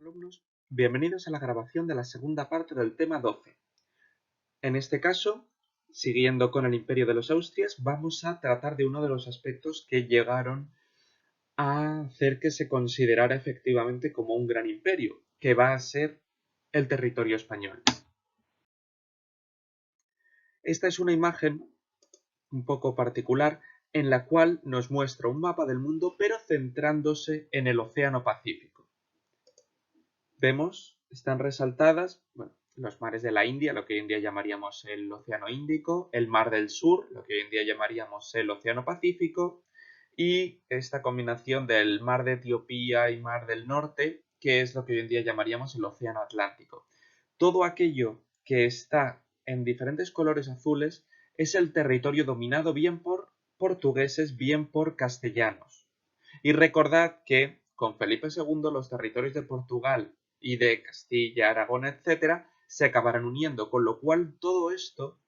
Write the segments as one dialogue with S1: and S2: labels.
S1: alumnos, bienvenidos a la grabación de la segunda parte del tema 12. En este caso, siguiendo con el Imperio de los Austrias, vamos a tratar de uno de los aspectos que llegaron a hacer que se considerara efectivamente como un gran imperio, que va a ser el territorio español. Esta es una imagen un poco particular en la cual nos muestra un mapa del mundo, pero centrándose en el Océano Pacífico. Vemos, están resaltadas, los mares de la India, lo que hoy en día llamaríamos el Océano Índico, el Mar del Sur, lo que hoy en día llamaríamos el Océano Pacífico, y esta combinación del Mar de Etiopía y Mar del Norte, que es lo que hoy en día llamaríamos el Océano Atlántico. Todo aquello que está en diferentes colores azules es el territorio dominado bien por portugueses, bien por castellanos. Y recordad que con Felipe II los territorios de Portugal y de Castilla, Aragón, etcétera, se acabarán uniendo, con lo cual todo esto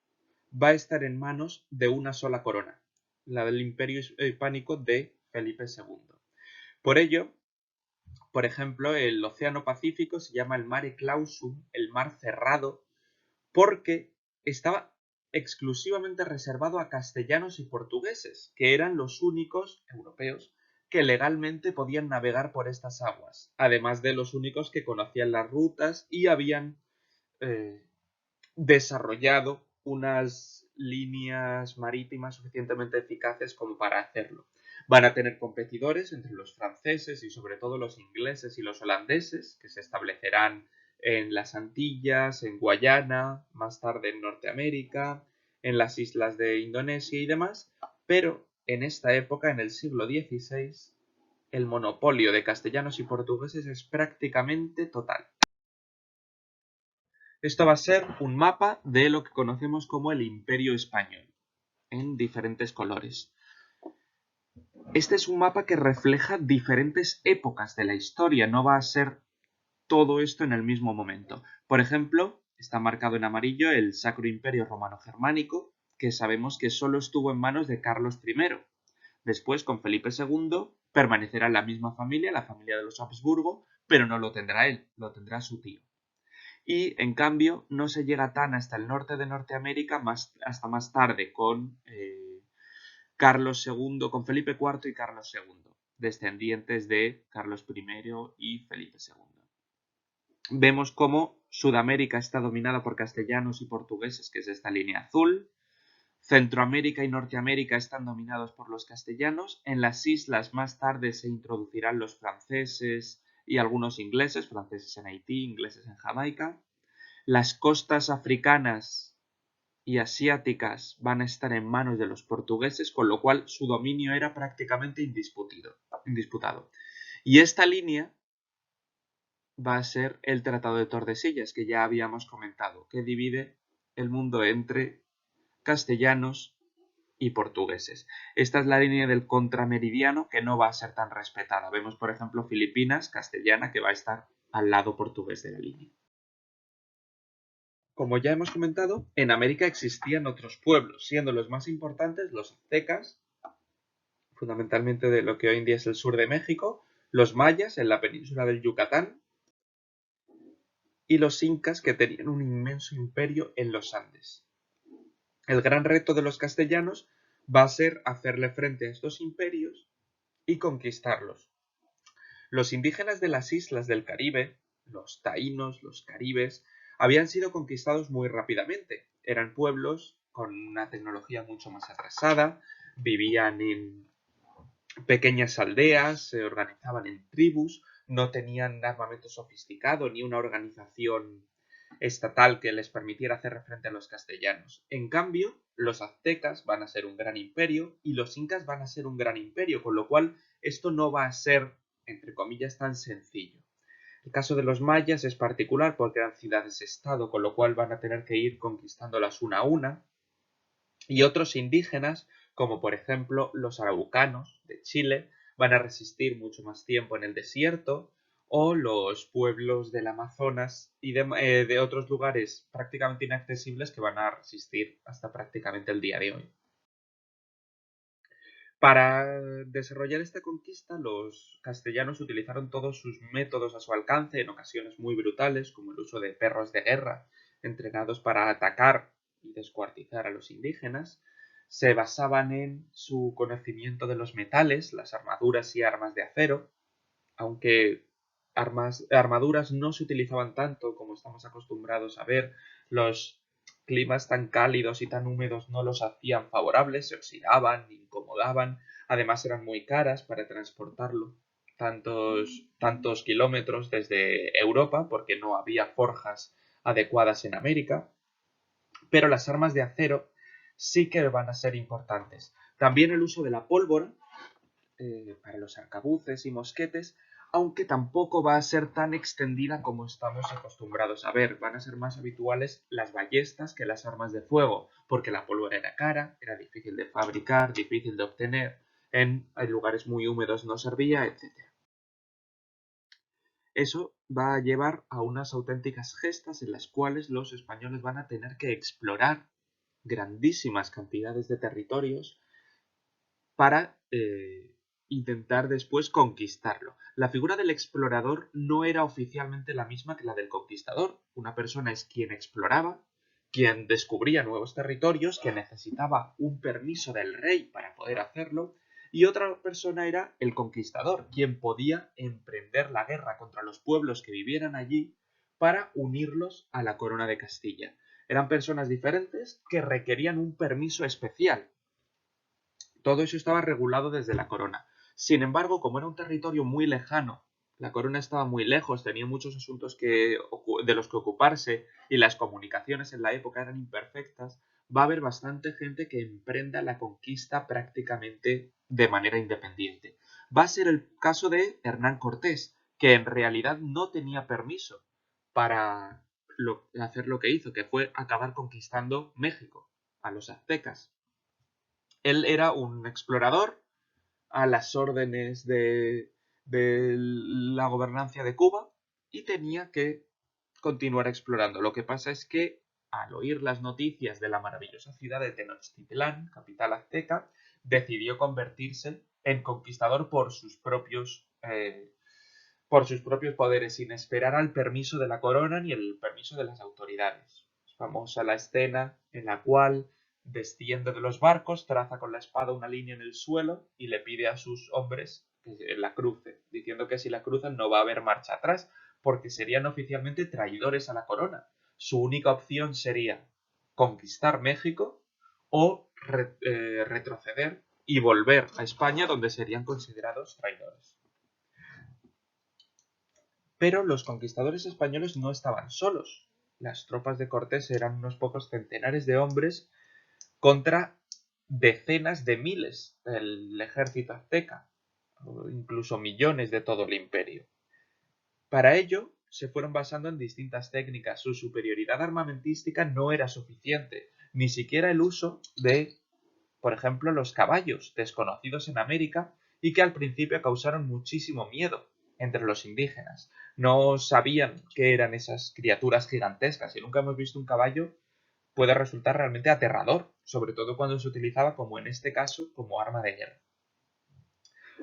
S1: va a estar en manos de una sola corona, la del Imperio Hispánico de Felipe II. Por ello, por ejemplo, el Océano Pacífico se llama el Mare Clausum, el mar cerrado, porque estaba exclusivamente reservado a castellanos y portugueses, que eran los únicos europeos que legalmente podían navegar por estas aguas, además de los únicos que conocían las rutas y habían desarrollado unas líneas marítimas suficientemente eficaces como para hacerlo. Van a tener competidores entre los franceses y sobre todo los ingleses y los holandeses, que se establecerán en las Antillas, en Guayana, más tarde en Norteamérica, en las islas de Indonesia y demás, pero en esta época, en el siglo XVI, el monopolio de castellanos y portugueses es prácticamente total. Esto va a ser un mapa de lo que conocemos como el Imperio Español, en diferentes colores. Este es un mapa que refleja diferentes épocas de la historia, no va a ser todo esto en el mismo momento. Por ejemplo, está marcado en amarillo el Sacro Imperio Romano-Germánico, que sabemos que solo estuvo en manos de Carlos I. Después, con Felipe II, permanecerá en la misma familia, la familia de los Habsburgo, pero no lo tendrá él, lo tendrá su tío. Y en cambio no se llega tan hasta el norte de Norteamérica hasta más tarde con Carlos II, con Felipe IV y Carlos II, descendientes de Carlos I y Felipe II. Vemos cómo Sudamérica está dominada por castellanos y portugueses, que es esta línea azul. Centroamérica y Norteamérica están dominados por los castellanos. En las islas más tarde se introducirán los franceses y algunos ingleses, franceses en Haití, ingleses en Jamaica. Las costas africanas y asiáticas van a estar en manos de los portugueses, con lo cual su dominio era prácticamente indisputado. Y esta línea va a ser el Tratado de Tordesillas, que ya habíamos comentado, que divide el mundo entre castellanos y portugueses. Esta es la línea del contrameridiano que no va a ser tan respetada. Vemos, por ejemplo, Filipinas, castellana, que va a estar al lado portugués de la línea. Como ya hemos comentado, en América existían otros pueblos, siendo los más importantes los aztecas, fundamentalmente de lo que hoy en día es el sur de México, los mayas en la península del Yucatán y los incas, que tenían un inmenso imperio en los Andes. El gran reto de los castellanos va a ser hacerle frente a estos imperios y conquistarlos. Los indígenas de las islas del Caribe, los taínos, los caribes, habían sido conquistados muy rápidamente. Eran pueblos con una tecnología mucho más atrasada, vivían en pequeñas aldeas, se organizaban en tribus, no tenían armamento sofisticado ni una organización estatal que les permitiera hacer frente a los castellanos. En cambio, los aztecas van a ser un gran imperio y los incas van a ser un gran imperio, con lo cual esto no va a ser, entre comillas, tan sencillo. El caso de los mayas es particular porque eran ciudades-estado, con lo cual van a tener que ir conquistándolas una a una. Y otros indígenas, como por ejemplo los araucanos de Chile, van a resistir mucho más tiempo en el desierto, o los pueblos del Amazonas y de otros lugares prácticamente inaccesibles que van a resistir hasta prácticamente el día de hoy. Para desarrollar esta conquista, los castellanos utilizaron todos sus métodos a su alcance, en ocasiones muy brutales, como el uso de perros de guerra, entrenados para atacar y descuartizar a los indígenas. Se basaban en su conocimiento de los metales, las armaduras y armas de acero, aunque armaduras no se utilizaban tanto como estamos acostumbrados a ver. Los climas tan cálidos y tan húmedos no los hacían favorables, se oxidaban, incomodaban, además eran muy caras para transportarlo tantos kilómetros desde Europa, porque no había forjas adecuadas en América, pero las armas de acero sí que van a ser importantes. También el uso de la pólvora para los arcabuces y mosquetes, aunque tampoco va a ser tan extendida como estamos acostumbrados a ver. Van a ser más habituales las ballestas que las armas de fuego, porque la pólvora era cara, era difícil de fabricar, difícil de obtener, en lugares muy húmedos no servía, etc. Eso va a llevar a unas auténticas gestas en las cuales los españoles van a tener que explorar grandísimas cantidades de territorios para intentar después conquistarlo. La figura del explorador no era oficialmente la misma que la del conquistador. Una persona es quien exploraba, quien descubría nuevos territorios, que necesitaba un permiso del rey para poder hacerlo, y otra persona era el conquistador, quien podía emprender la guerra contra los pueblos que vivieran allí para unirlos a la corona de Castilla. Eran personas diferentes que requerían un permiso especial. Todo eso estaba regulado desde la corona. Sin embargo, como era un territorio muy lejano, la corona estaba muy lejos, tenía muchos asuntos de los que ocuparse y las comunicaciones en la época eran imperfectas, va a haber bastante gente que emprenda la conquista prácticamente de manera independiente. Va a ser el caso de Hernán Cortés, que en realidad no tenía permiso para hacer lo que hizo, que fue acabar conquistando México a los aztecas. Él era un explorador a las órdenes de la gobernancia de Cuba y tenía que continuar explorando. Lo que pasa es que al oír las noticias de la maravillosa ciudad de Tenochtitlán, capital azteca, decidió convertirse en conquistador por sus propios poderes, sin esperar al permiso de la corona ni el permiso de las autoridades. Es famosa la escena en la cual desciende de los barcos, traza con la espada una línea en el suelo y le pide a sus hombres que la cruce, diciendo que si la cruzan no va a haber marcha atrás, porque serían oficialmente traidores a la corona. Su única opción sería conquistar México o retroceder y volver a España, donde serían considerados traidores. Pero los conquistadores españoles no estaban solos. Las tropas de Cortés eran unos pocos centenares de hombres contra decenas de miles del ejército azteca, o incluso millones de todo el imperio. Para ello, se fueron basando en distintas técnicas. Su superioridad armamentística no era suficiente, ni siquiera el uso de, por ejemplo, los caballos, desconocidos en América y que al principio causaron muchísimo miedo entre los indígenas. No sabían qué eran esas criaturas gigantescas. Si nunca hemos visto un caballo, puede resultar realmente aterrador, sobre todo cuando se utilizaba, como en este caso, como arma de guerra.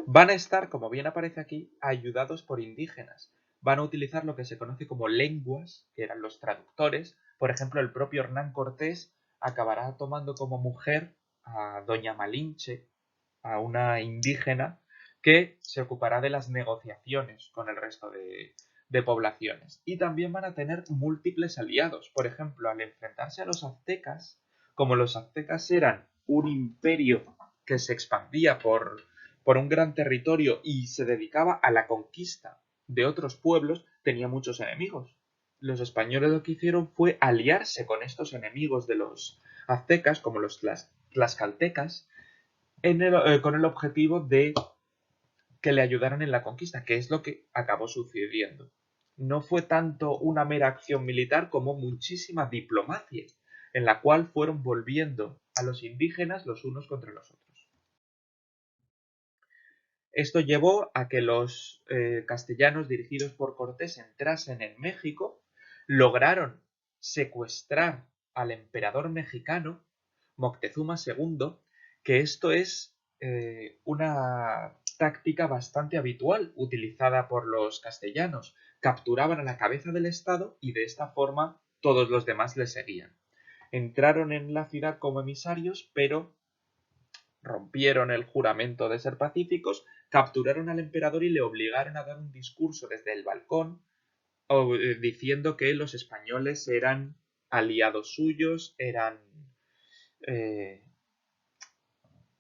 S1: Van a estar, como bien aparece aquí, ayudados por indígenas. Van a utilizar lo que se conoce como lenguas, que eran los traductores. Por ejemplo, el propio Hernán Cortés acabará tomando como mujer a Doña Malinche, a una indígena que se ocupará de las negociaciones con el resto de poblaciones. Y también van a tener múltiples aliados. Por ejemplo, al enfrentarse a los aztecas, como los aztecas eran un imperio que se expandía por un gran territorio y se dedicaba a la conquista de otros pueblos, tenía muchos enemigos. Los españoles lo que hicieron fue aliarse con estos enemigos de los aztecas, como los tlaxcaltecas, con el objetivo de que le ayudaran en la conquista, que es lo que acabó sucediendo. No fue tanto una mera acción militar como muchísima diplomacia, en la cual fueron volviendo a los indígenas los unos contra los otros. Esto llevó a que los castellanos dirigidos por Cortés entrasen en México, lograron secuestrar al emperador mexicano, Moctezuma II, que esto es una táctica bastante habitual utilizada por los castellanos. Capturaban a la cabeza del Estado y de esta forma todos los demás le seguían. Entraron en la ciudad como emisarios, pero rompieron el juramento de ser pacíficos, capturaron al emperador y le obligaron a dar un discurso desde el balcón diciendo que los españoles eran aliados suyos, eran eh,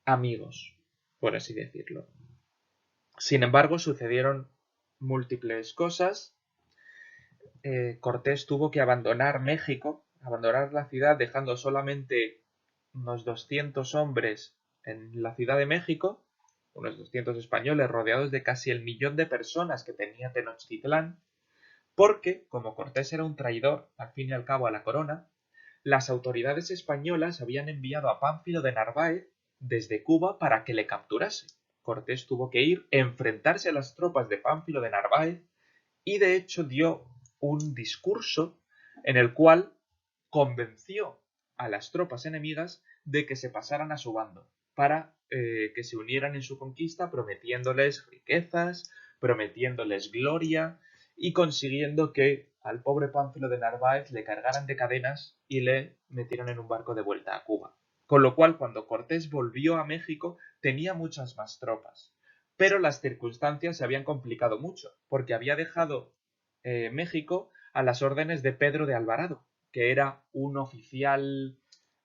S1: amigos, por así decirlo. Sin embargo, sucedieron múltiples cosas. Cortés tuvo que abandonar México, abandonar la ciudad, dejando solamente unos 200 hombres en la Ciudad de México, unos 200 españoles rodeados de casi el millón de personas que tenía Tenochtitlán, porque, como Cortés era un traidor, al fin y al cabo, a la corona, las autoridades españolas habían enviado a Pánfilo de Narváez desde Cuba para que le capturase. Cortés tuvo que ir, enfrentarse a las tropas de Pánfilo de Narváez y de hecho dio un discurso en el cual convenció a las tropas enemigas de que se pasaran a su bando para que se unieran en su conquista, prometiéndoles riquezas, prometiéndoles gloria y consiguiendo que al pobre Pánfilo de Narváez le cargaran de cadenas y le metieran en un barco de vuelta a Cuba. Con lo cual, cuando Cortés volvió a México, tenía muchas más tropas. Pero las circunstancias se habían complicado mucho, porque había dejado México a las órdenes de Pedro de Alvarado, que era un oficial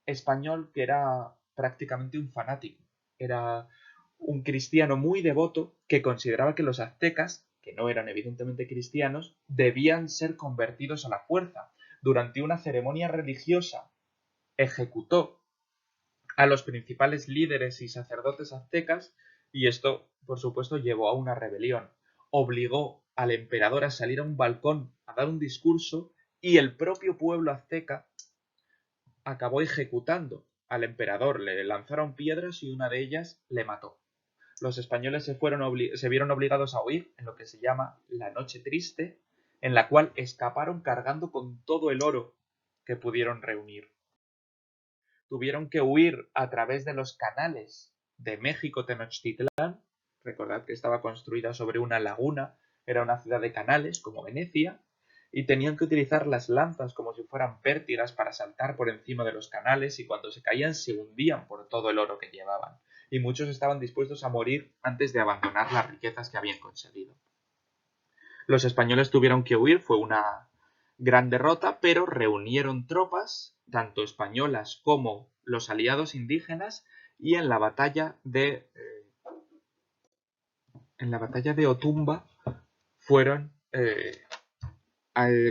S1: español que era prácticamente un fanático. Era un cristiano muy devoto que consideraba que los aztecas, que no eran evidentemente cristianos, debían ser convertidos a la fuerza. Durante una ceremonia religiosa ejecutó a los principales líderes y sacerdotes aztecas y esto, por supuesto, llevó a una rebelión. Obligó al emperador a salir a un balcón a dar un discurso y el propio pueblo azteca acabó ejecutando al emperador. Le lanzaron piedras y una de ellas le mató. Los españoles se vieron obligados a huir en lo que se llama la Noche Triste, en la cual escaparon cargando con todo el oro que pudieron reunir. Tuvieron que huir a través de los canales de México Tenochtitlán. Recordad que estaba construida sobre una laguna, era una ciudad de canales como Venecia, y tenían que utilizar las lanzas como si fueran pértigas para saltar por encima de los canales y cuando se caían se hundían por todo el oro que llevaban. Y muchos estaban dispuestos a morir antes de abandonar las riquezas que habían conseguido. Los españoles tuvieron que huir, fue una gran derrota, pero reunieron tropas, tanto españolas como los aliados indígenas, y en la batalla de Otumba fueron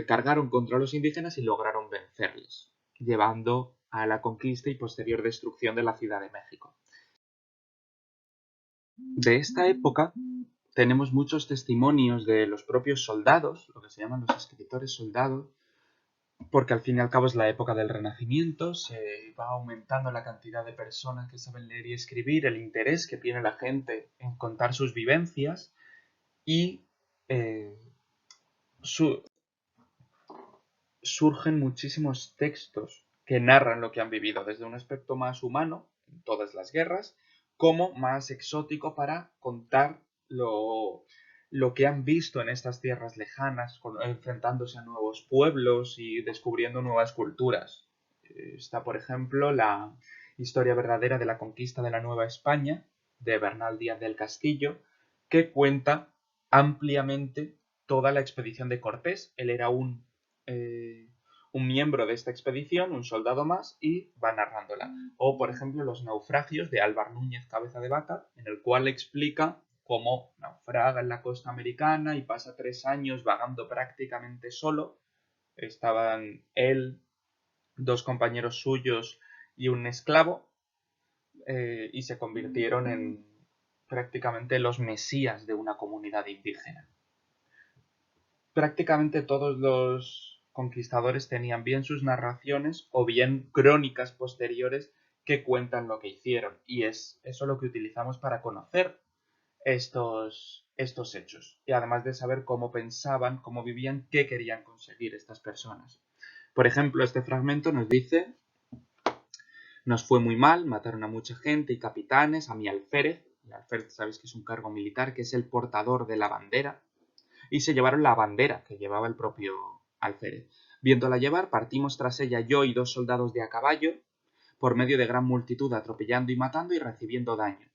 S1: cargaron contra los indígenas y lograron vencerles, llevando a la conquista y posterior destrucción de la Ciudad de México. De esta época tenemos muchos testimonios de los propios soldados, lo que se llaman los escritores soldados, porque al fin y al cabo es la época del Renacimiento, se va aumentando la cantidad de personas que saben leer y escribir, el interés que tiene la gente en contar sus vivencias y surgen muchísimos textos que narran lo que han vivido, desde un aspecto más humano, en todas las guerras, como más exótico para contar lo que han visto en estas tierras lejanas, enfrentándose a nuevos pueblos y descubriendo nuevas culturas. Está, por ejemplo, la historia verdadera de la conquista de la Nueva España, de Bernal Díaz del Castillo, que cuenta ampliamente toda la expedición de Cortés. Él era un miembro de esta expedición, un soldado más, y va narrándola. O, por ejemplo, los naufragios de Álvar Núñez Cabeza de Vaca, en el cual explica cómo naufraga en la costa americana y pasa 3 años vagando prácticamente solo. Estaban él, 2 compañeros suyos y un esclavo, y se convirtieron en prácticamente los mesías de una comunidad indígena. Prácticamente todos los conquistadores tenían bien sus narraciones o bien crónicas posteriores que cuentan lo que hicieron. Y es eso lo que utilizamos para conocer estos hechos. Y además de saber cómo pensaban, cómo vivían, qué querían conseguir estas personas. Por ejemplo, este fragmento nos dice: Nos fue muy mal, mataron a mucha gente y capitanes, a mi alférez. El alférez sabéis que es un cargo militar, que es el portador de la bandera, y se llevaron la bandera que llevaba el propio alférez. Viéndola llevar, partimos tras ella yo y 2 soldados de a caballo, por medio de gran multitud, atropellando y matando y recibiendo daño.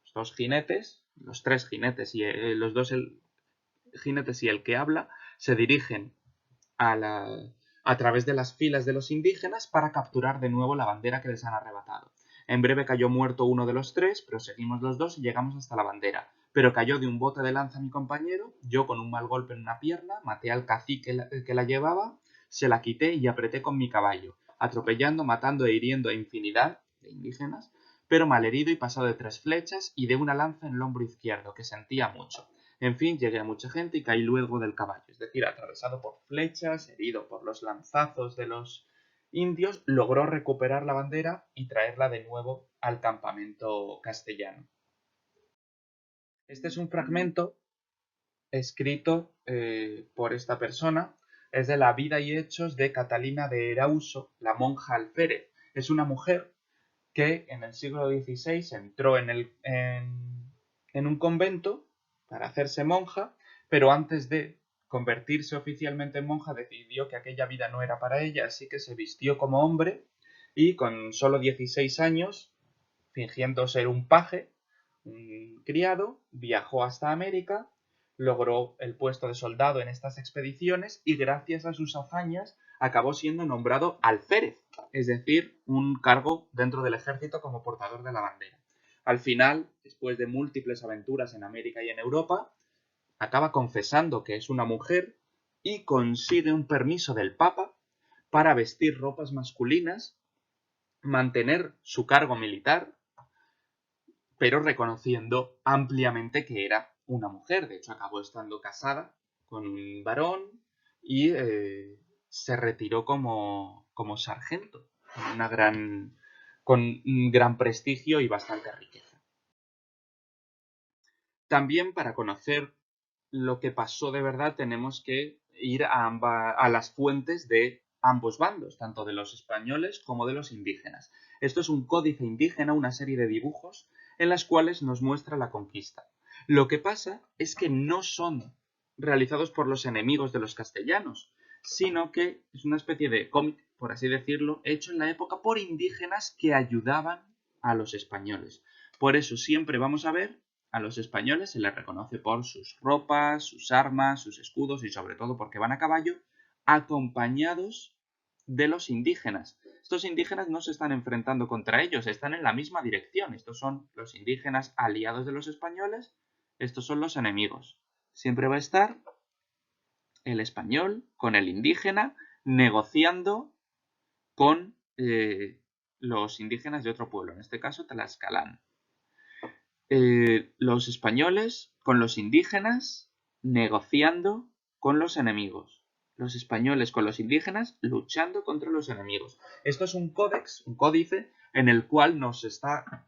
S1: Los 2 jinetes, los 3 jinetes y los 2 jinetes y el que habla, se dirigen a través de las filas de los indígenas para capturar de nuevo la bandera que les han arrebatado. En breve cayó muerto uno de los 3, proseguimos los 2 y llegamos hasta la bandera. Pero cayó de un bote de lanza mi compañero, yo con un mal golpe en una pierna, maté al cacique que la llevaba, se la quité y apreté con mi caballo, atropellando, matando e hiriendo a infinidad de indígenas, pero malherido y pasado de 3 flechas y de una lanza en el hombro izquierdo, que sentía mucho. En fin, llegué a mucha gente y caí luego del caballo, es decir, atravesado por flechas, herido por los lanzazos de los indios, logró recuperar la bandera y traerla de nuevo al campamento castellano. Este es un fragmento escrito por esta persona, es de la vida y hechos de Catalina de Erauso, la monja alférez. Es una mujer que en el siglo XVI entró en un convento para hacerse monja, pero antes de convertirse oficialmente en monja decidió que aquella vida no era para ella, así que se vistió como hombre y con solo 16 años, fingiendo ser un paje, un criado, viajó hasta América, logró el puesto de soldado en estas expediciones y gracias a sus hazañas acabó siendo nombrado alférez, es decir, un cargo dentro del ejército como portador de la bandera. Al final, después de múltiples aventuras en América y en Europa, acaba confesando que es una mujer y consigue un permiso del Papa para vestir ropas masculinas, mantener su cargo militar, pero reconociendo ampliamente que era una mujer. De hecho, acabó estando casada con un varón y se retiró como sargento, con un gran prestigio y bastante riqueza. También para conocer lo que pasó de verdad tenemos que ir a las fuentes de ambos bandos, tanto de los españoles como de los indígenas. Esto es un códice indígena, una serie de dibujos en las cuales nos muestra la conquista. Lo que pasa es que no son realizados por los enemigos de los castellanos, sino que es una especie de cómic, por así decirlo, hecho en la época por indígenas que ayudaban a los españoles. Por eso siempre vamos a ver a los españoles se les reconoce por sus ropas, sus armas, sus escudos y sobre todo porque van a caballo, acompañados de los indígenas. Estos indígenas no se están enfrentando contra ellos, están en la misma dirección. Estos son los indígenas aliados de los españoles, estos son los enemigos. Siempre va a estar el español con el indígena negociando con los indígenas de otro pueblo, en este caso Tlaxcalán. Los españoles con los indígenas negociando con los enemigos. Los españoles con los indígenas luchando contra los enemigos. Esto es un códex, un códice, en el cual nos está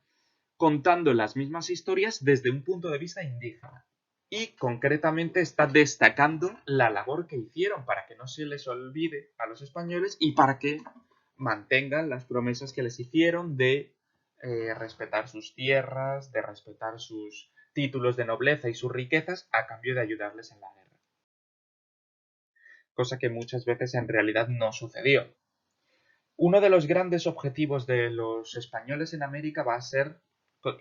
S1: contando las mismas historias desde un punto de vista indígena. Y concretamente está destacando la labor que hicieron para que no se les olvide a los españoles y para que mantengan las promesas que les hicieron de respetar sus tierras, de respetar sus títulos de nobleza y sus riquezas a cambio de ayudarles en la guerra. Cosa que muchas veces en realidad no sucedió. Uno de los grandes objetivos de los españoles en América va a ser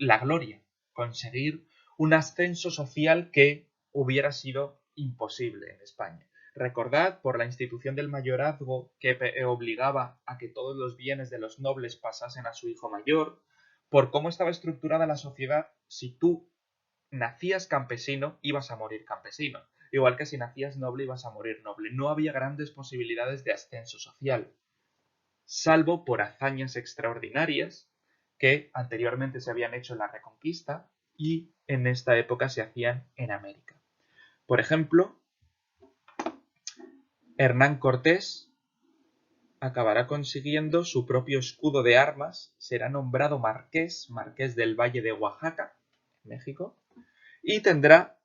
S1: la gloria, conseguir un ascenso social que hubiera sido imposible en España. Recordad, por la institución del mayorazgo que obligaba a que todos los bienes de los nobles pasasen a su hijo mayor, por cómo estaba estructurada la sociedad, si tú nacías campesino, ibas a morir campesino. Igual que si nacías noble, ibas a morir noble. No había grandes posibilidades de ascenso social, salvo por hazañas extraordinarias que anteriormente se habían hecho en la Reconquista y en esta época se hacían en América. Por ejemplo, Hernán Cortés acabará consiguiendo su propio escudo de armas, será nombrado marqués del Valle de Oaxaca, México, y tendrá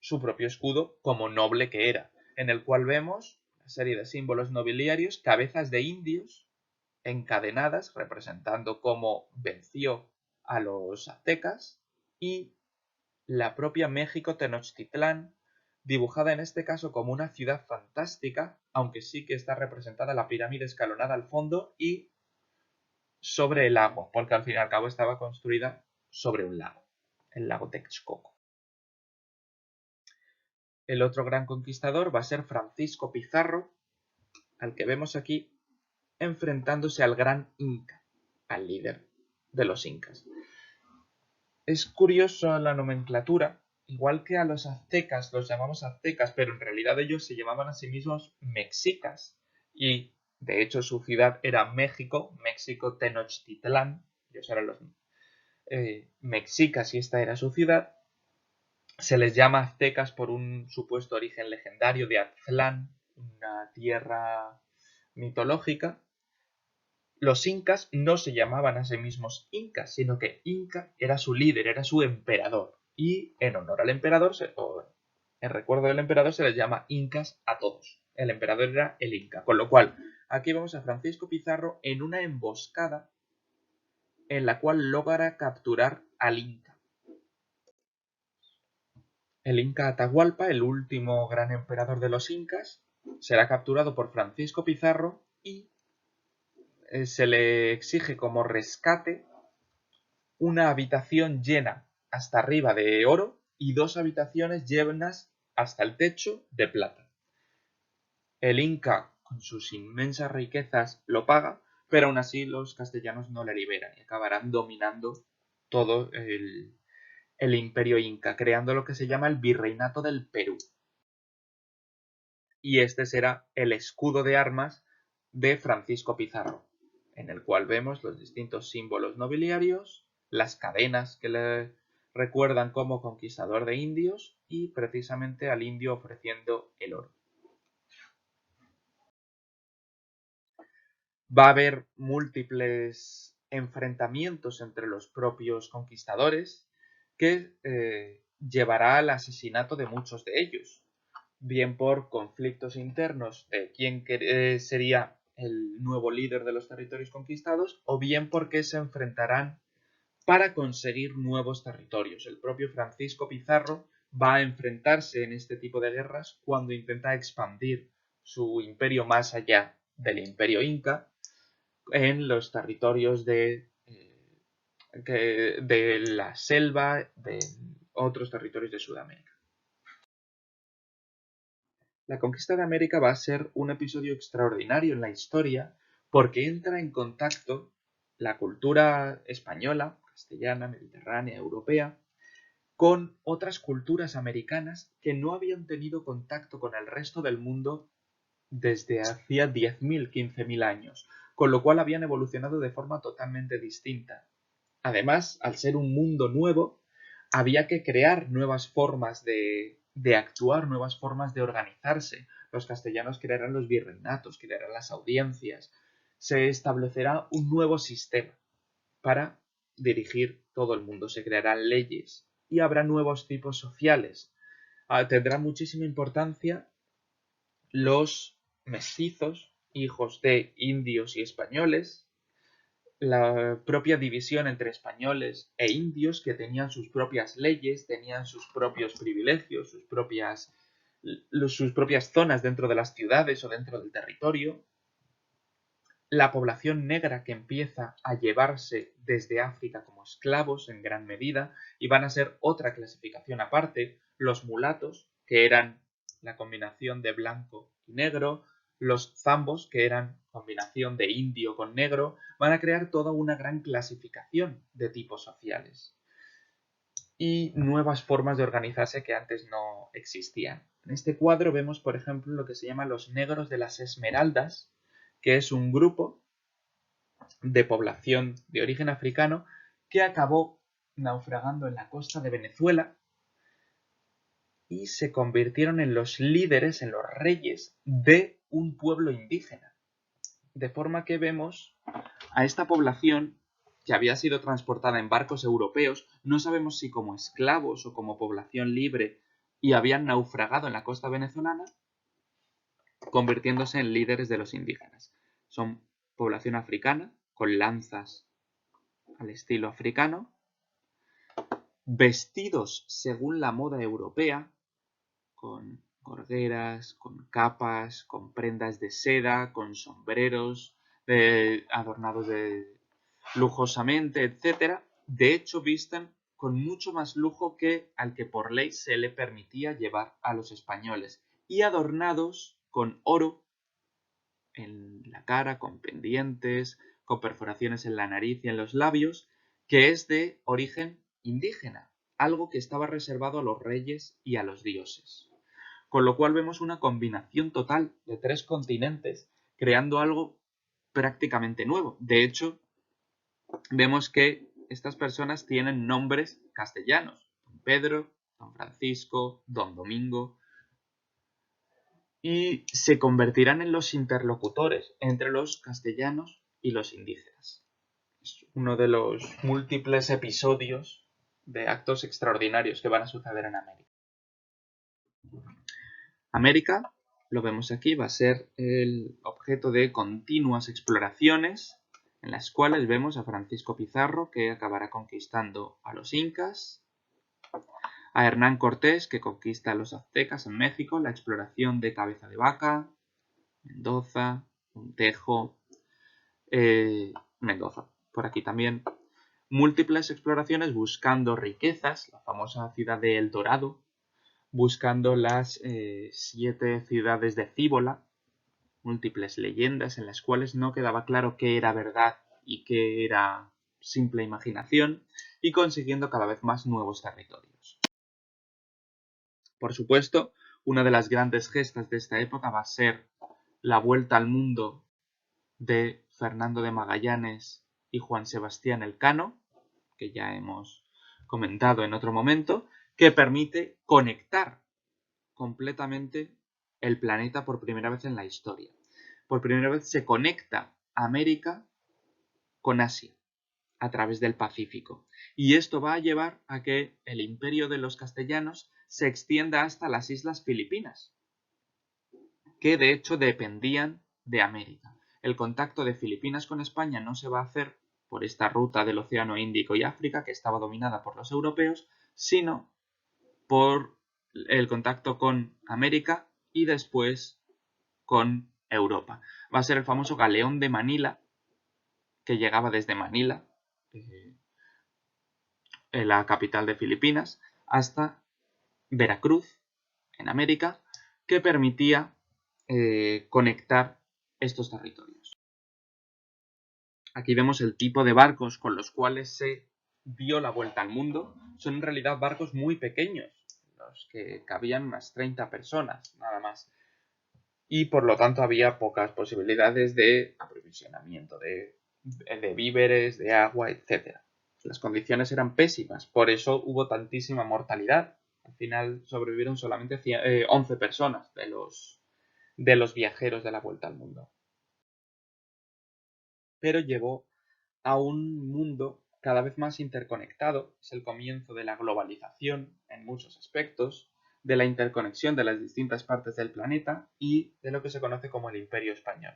S1: su propio escudo como noble que era, en el cual vemos una serie de símbolos nobiliarios, cabezas de indios, encadenadas, representando cómo venció a los aztecas, y la propia México Tenochtitlán, dibujada en este caso como una ciudad fantástica, aunque sí que está representada la pirámide escalonada al fondo y sobre el lago, porque al fin y al cabo estaba construida sobre un lago, el lago Texcoco. El otro gran conquistador va a ser Francisco Pizarro, al que vemos aquí enfrentándose al gran Inca, al líder de los incas. Es curioso la nomenclatura, igual que a los aztecas los llamamos aztecas, pero en realidad ellos se llamaban a sí mismos mexicas, y de hecho su ciudad era México, México Tenochtitlán, ellos eran los mexicas y esta era su ciudad. Se les llama aztecas por un supuesto origen legendario de Aztlán, una tierra mitológica. Los incas no se llamaban a sí mismos incas, sino que Inca era su líder, era su emperador. Y en honor al emperador, o en recuerdo del emperador, se les llama incas a todos. El emperador era el Inca. Con lo cual, aquí vemos a Francisco Pizarro en una emboscada en la cual logra capturar al Inca. El Inca Atahualpa, el último gran emperador de los incas, será capturado por Francisco Pizarro y se le exige como rescate una habitación llena hasta arriba de oro y 2 habitaciones llenas hasta el techo de plata. El Inca, con sus inmensas riquezas, lo paga, pero aún así los castellanos no le liberan y acabarán dominando todo el imperio inca, creando lo que se llama el Virreinato del Perú. Y este será el escudo de armas de Francisco Pizarro, en el cual vemos los distintos símbolos nobiliarios, las cadenas que le recuerdan como conquistador de indios y precisamente al indio ofreciendo el oro. Va a haber múltiples enfrentamientos entre los propios conquistadores que llevará al asesinato de muchos de ellos, bien por conflictos internos de quién sería el nuevo líder de los territorios conquistados, o bien porque se enfrentarán para conseguir nuevos territorios. El propio Francisco Pizarro va a enfrentarse en este tipo de guerras cuando intenta expandir su imperio más allá del imperio inca en los territorios de la selva, de otros territorios de Sudamérica. La conquista de América va a ser un episodio extraordinario en la historia porque entra en contacto la cultura española, castellana, mediterránea, europea, con otras culturas americanas que no habían tenido contacto con el resto del mundo desde hacía 10.000, 15.000 años, con lo cual habían evolucionado de forma totalmente distinta. Además, al ser un mundo nuevo, había que crear nuevas formas de actuar, nuevas formas de organizarse. Los castellanos crearán los virreinatos, crearán las audiencias. Se establecerá un nuevo sistema para dirigir todo el mundo. Se crearán leyes y habrá nuevos tipos sociales. Tendrá muchísima importancia los mestizos, hijos de indios y españoles, la propia división entre españoles e indios que tenían sus propias leyes, tenían sus propios privilegios, sus propias zonas dentro de las ciudades o dentro del territorio. La población negra que empieza a llevarse desde África como esclavos en gran medida y van a ser otra clasificación aparte, los mulatos, que eran la combinación de blanco y negro, los zambos, que eran combinación de indio con negro, van a crear toda una gran clasificación de tipos sociales y nuevas formas de organizarse que antes no existían. En este cuadro vemos, por ejemplo, lo que se llama los negros de las Esmeraldas, que es un grupo de población de origen africano que acabó naufragando en la costa de Venezuela y se convirtieron en los líderes, en los reyes de un pueblo indígena. De forma que vemos a esta población que había sido transportada en barcos europeos, no sabemos si como esclavos o como población libre, y habían naufragado en la costa venezolana, convirtiéndose en líderes de los indígenas. Son población africana, con lanzas al estilo africano, vestidos según la moda europea, con gorgueras, con capas, con prendas de seda, con sombreros adornados lujosamente, etc. De hecho, visten con mucho más lujo que al que por ley se le permitía llevar a los españoles, y adornados con oro en la cara, con pendientes, con perforaciones en la nariz y en los labios, que es de origen indígena, algo que estaba reservado a los reyes y a los dioses. Con lo cual vemos una combinación total de 3 continentes, creando algo prácticamente nuevo. De hecho, vemos que estas personas tienen nombres castellanos: Don Pedro, Don Francisco, Don Domingo, y se convertirán en los interlocutores entre los castellanos y los indígenas. Es uno de los múltiples episodios de actos extraordinarios que van a suceder en América. América, lo vemos aquí, va a ser el objeto de continuas exploraciones, en las cuales vemos a Francisco Pizarro, que acabará conquistando a los incas, a Hernán Cortés, que conquista a los aztecas en México, la exploración de Cabeza de Vaca, Mendoza, Montejo, Mendoza, por aquí también. Múltiples exploraciones buscando riquezas, la famosa ciudad de El Dorado, buscando las 7 ciudades de Cíbola, múltiples leyendas en las cuales no quedaba claro qué era verdad y qué era simple imaginación, y consiguiendo cada vez más nuevos territorios. Por supuesto, una de las grandes gestas de esta época va a ser la vuelta al mundo de Fernando de Magallanes y Juan Sebastián Elcano, que ya hemos comentado en otro momento, que permite conectar completamente el planeta por primera vez en la historia. Por primera vez se conecta América con Asia a través del Pacífico. Y esto va a llevar a que el imperio de los castellanos se extienda hasta las islas Filipinas, que de hecho dependían de América. El contacto de Filipinas con España no se va a hacer por esta ruta del Océano Índico y África, que estaba dominada por los europeos, sino por el contacto con América y después con Europa. Va a ser el famoso galeón de Manila, que llegaba desde Manila, en la capital de Filipinas, hasta Veracruz, en América, que permitía conectar estos territorios. Aquí vemos el tipo de barcos con los cuales se dio la vuelta al mundo. Son en realidad barcos muy pequeños, los que cabían unas 30 personas, nada más. Y por lo tanto había pocas posibilidades de aprovisionamiento de víveres, de agua, etc. Las condiciones eran pésimas, por eso hubo tantísima mortalidad. Al final sobrevivieron solamente 11 personas de los viajeros de la vuelta al mundo. Pero llevó a un mundo cada vez más interconectado. Es el comienzo de la globalización en muchos aspectos, de la interconexión de las distintas partes del planeta y de lo que se conoce como el Imperio Español.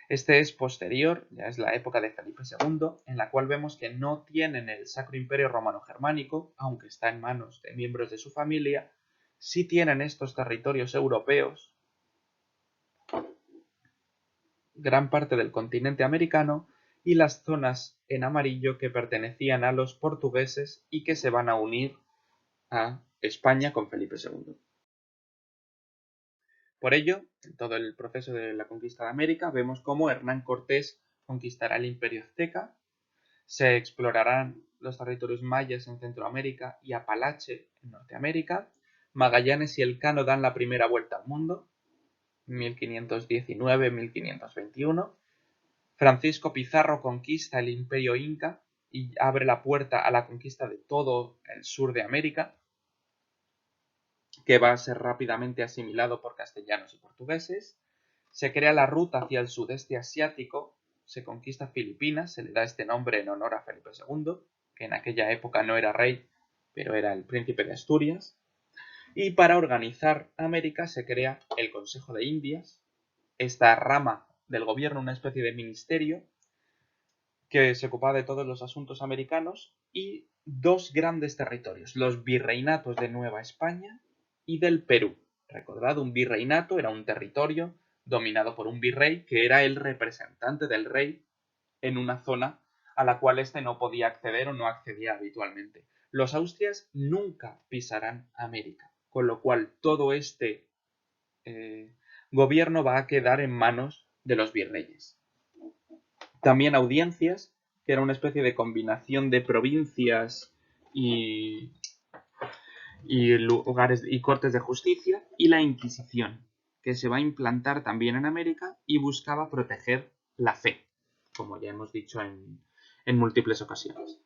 S1: Este es posterior, ya es la época de Felipe II, en la cual vemos que no tienen el Sacro Imperio Romano-Germánico, aunque está en manos de miembros de su familia, sí tienen estos territorios europeos, gran parte del continente americano y las zonas en amarillo que pertenecían a los portugueses y que se van a unir a España con Felipe II. Por ello, en todo el proceso de la conquista de América, vemos cómo Hernán Cortés conquistará el Imperio Azteca, se explorarán los territorios mayas en Centroamérica y Apalache en Norteamérica, Magallanes y Elcano dan la primera vuelta al mundo, 1519-1521, Francisco Pizarro conquista el Imperio Inca y abre la puerta a la conquista de todo el sur de América, que va a ser rápidamente asimilado por castellanos y portugueses. Se crea la ruta hacia el sudeste asiático, se conquista Filipinas, se le da este nombre en honor a Felipe II, que en aquella época no era rey, pero era el príncipe de Asturias. Y para organizar América se crea el Consejo de Indias, esta rama del gobierno, una especie de ministerio que se ocupaba de todos los asuntos americanos, y dos grandes territorios, los virreinatos de Nueva España y del Perú. Recordad, un virreinato era un territorio dominado por un virrey que era el representante del rey en una zona a la cual éste no podía acceder o no accedía habitualmente. Los austrias nunca pisarán América, con lo cual todo este gobierno va a quedar en manos de los virreyes. También audiencias, que era una especie de combinación de provincias y lugares y cortes de justicia, y la Inquisición, que se va a implantar también en América y buscaba proteger la fe, como ya hemos dicho en múltiples ocasiones.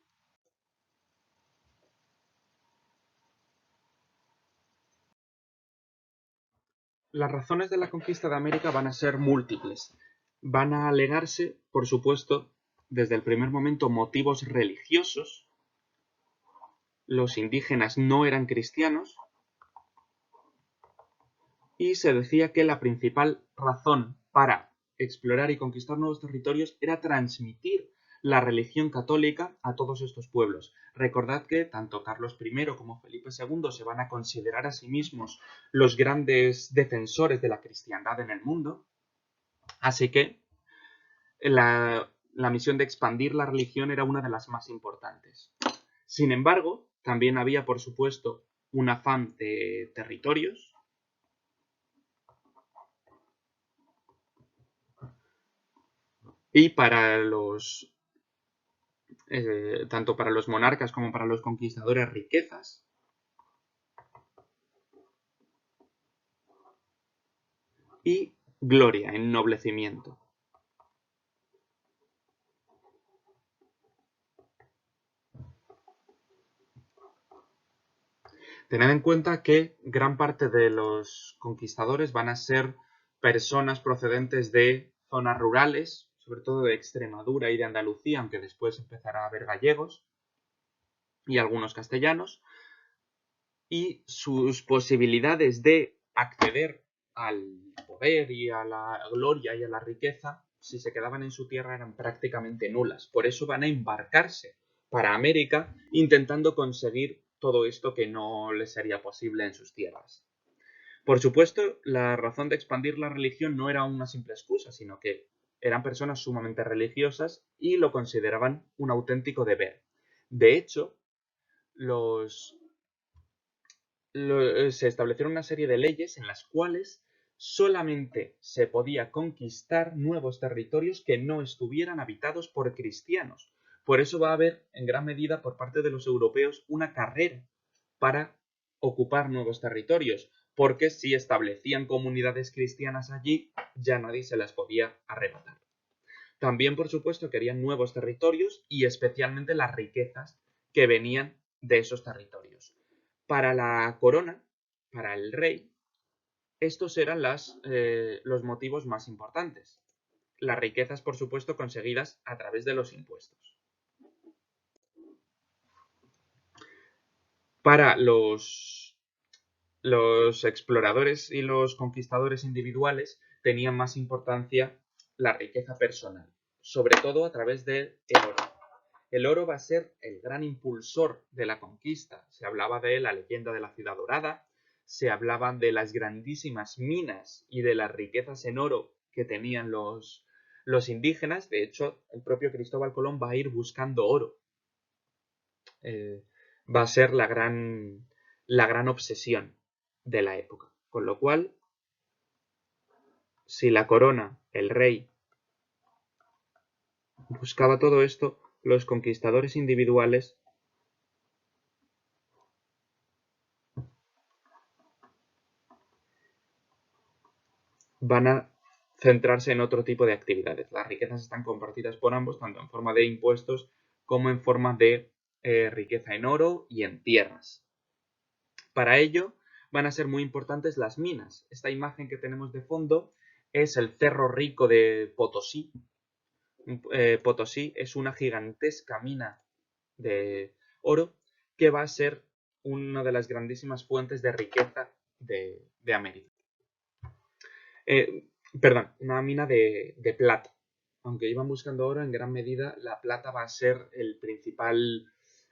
S1: Las razones de la conquista de América van a ser múltiples. Van a alegarse, por supuesto, desde el primer momento, motivos religiosos. Los indígenas no eran cristianos y se decía que la principal razón para explorar y conquistar nuevos territorios era transmitir la religión católica a todos estos pueblos. Recordad que tanto Carlos I como Felipe II se van a considerar a sí mismos los grandes defensores de la cristiandad en el mundo, así que la misión de expandir la religión era una de las más importantes. Sin embargo, también había, por supuesto, un afán de territorios. Y para tanto para los monarcas como para los conquistadores, riquezas. Y gloria, ennoblecimiento. Tened en cuenta que gran parte de los conquistadores van a ser personas procedentes de zonas rurales, sobre todo de Extremadura y de Andalucía, aunque después empezará a haber gallegos y algunos castellanos, y sus posibilidades de acceder al poder y a la gloria y a la riqueza, si se quedaban en su tierra, eran prácticamente nulas. Por eso van a embarcarse para América intentando conseguir todo esto que no les sería posible en sus tierras. Por supuesto, la razón de expandir la religión no era una simple excusa, sino que eran personas sumamente religiosas y lo consideraban un auténtico deber. De hecho, se establecieron una serie de leyes en las cuales solamente se podía conquistar nuevos territorios que no estuvieran habitados por cristianos. Por eso va a haber, en gran medida, por parte de los europeos, una carrera para ocupar nuevos territorios, porque si establecían comunidades cristianas allí, ya nadie se las podía arrebatar. También, por supuesto, querían nuevos territorios y especialmente las riquezas que venían de esos territorios. Para la corona, para el rey, estos eran los motivos más importantes. Las riquezas, por supuesto, conseguidas a través de los impuestos. Para los exploradores y los conquistadores individuales tenían más importancia la riqueza personal, sobre todo a través del oro. El oro va a ser el gran impulsor de la conquista. Se hablaba de la leyenda de la ciudad dorada, se hablaban de las grandísimas minas y de las riquezas en oro que tenían los indígenas. De hecho, el propio Cristóbal Colón va a ir buscando oro. Va a ser la gran obsesión de la época. Con lo cual, si la corona, el rey, buscaba todo esto, los conquistadores individuales van a centrarse en otro tipo de actividades. Las riquezas están compartidas por ambos, tanto en forma de impuestos como en forma de riqueza en oro y en tierras. Para ello van a ser muy importantes las minas. Esta imagen que tenemos de fondo es el Cerro Rico de Potosí. Potosí es una gigantesca mina de oro que va a ser una de las grandísimas fuentes de riqueza de América. Perdón, una mina de plata. Aunque iban buscando oro, en gran medida la plata va a ser el principal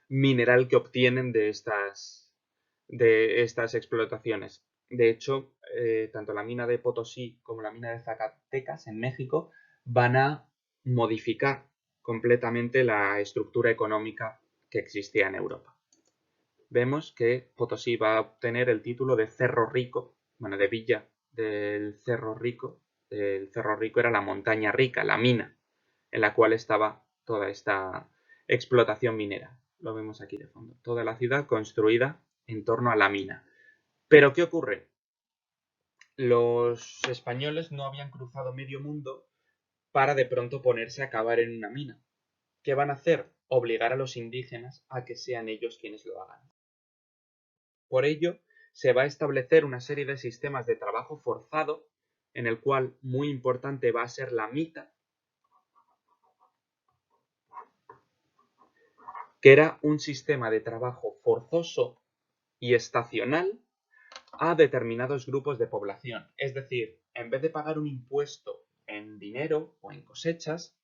S1: mineral que obtienen de estas explotaciones. De hecho, tanto la mina de Potosí como la mina de Zacatecas en México van a modificar completamente la estructura económica que existía en Europa. Vemos que Potosí va a obtener el título de Cerro Rico, bueno, de Villa del Cerro Rico. El Cerro Rico era la montaña rica, la mina, en la cual estaba toda esta explotación minera. Lo vemos aquí de fondo. Toda la ciudad construida en torno a la mina. Pero ¿qué ocurre? Los españoles no habían cruzado medio mundo para de pronto ponerse a cavar en una mina. ¿Qué van a hacer? Obligar a los indígenas a que sean ellos quienes lo hagan. Por ello, se va a establecer una serie de sistemas de trabajo forzado, en el cual muy importante va a ser la mita, que era un sistema de trabajo forzoso y estacional a determinados grupos de población. Es decir, en vez de pagar un impuesto en dinero o en cosechas,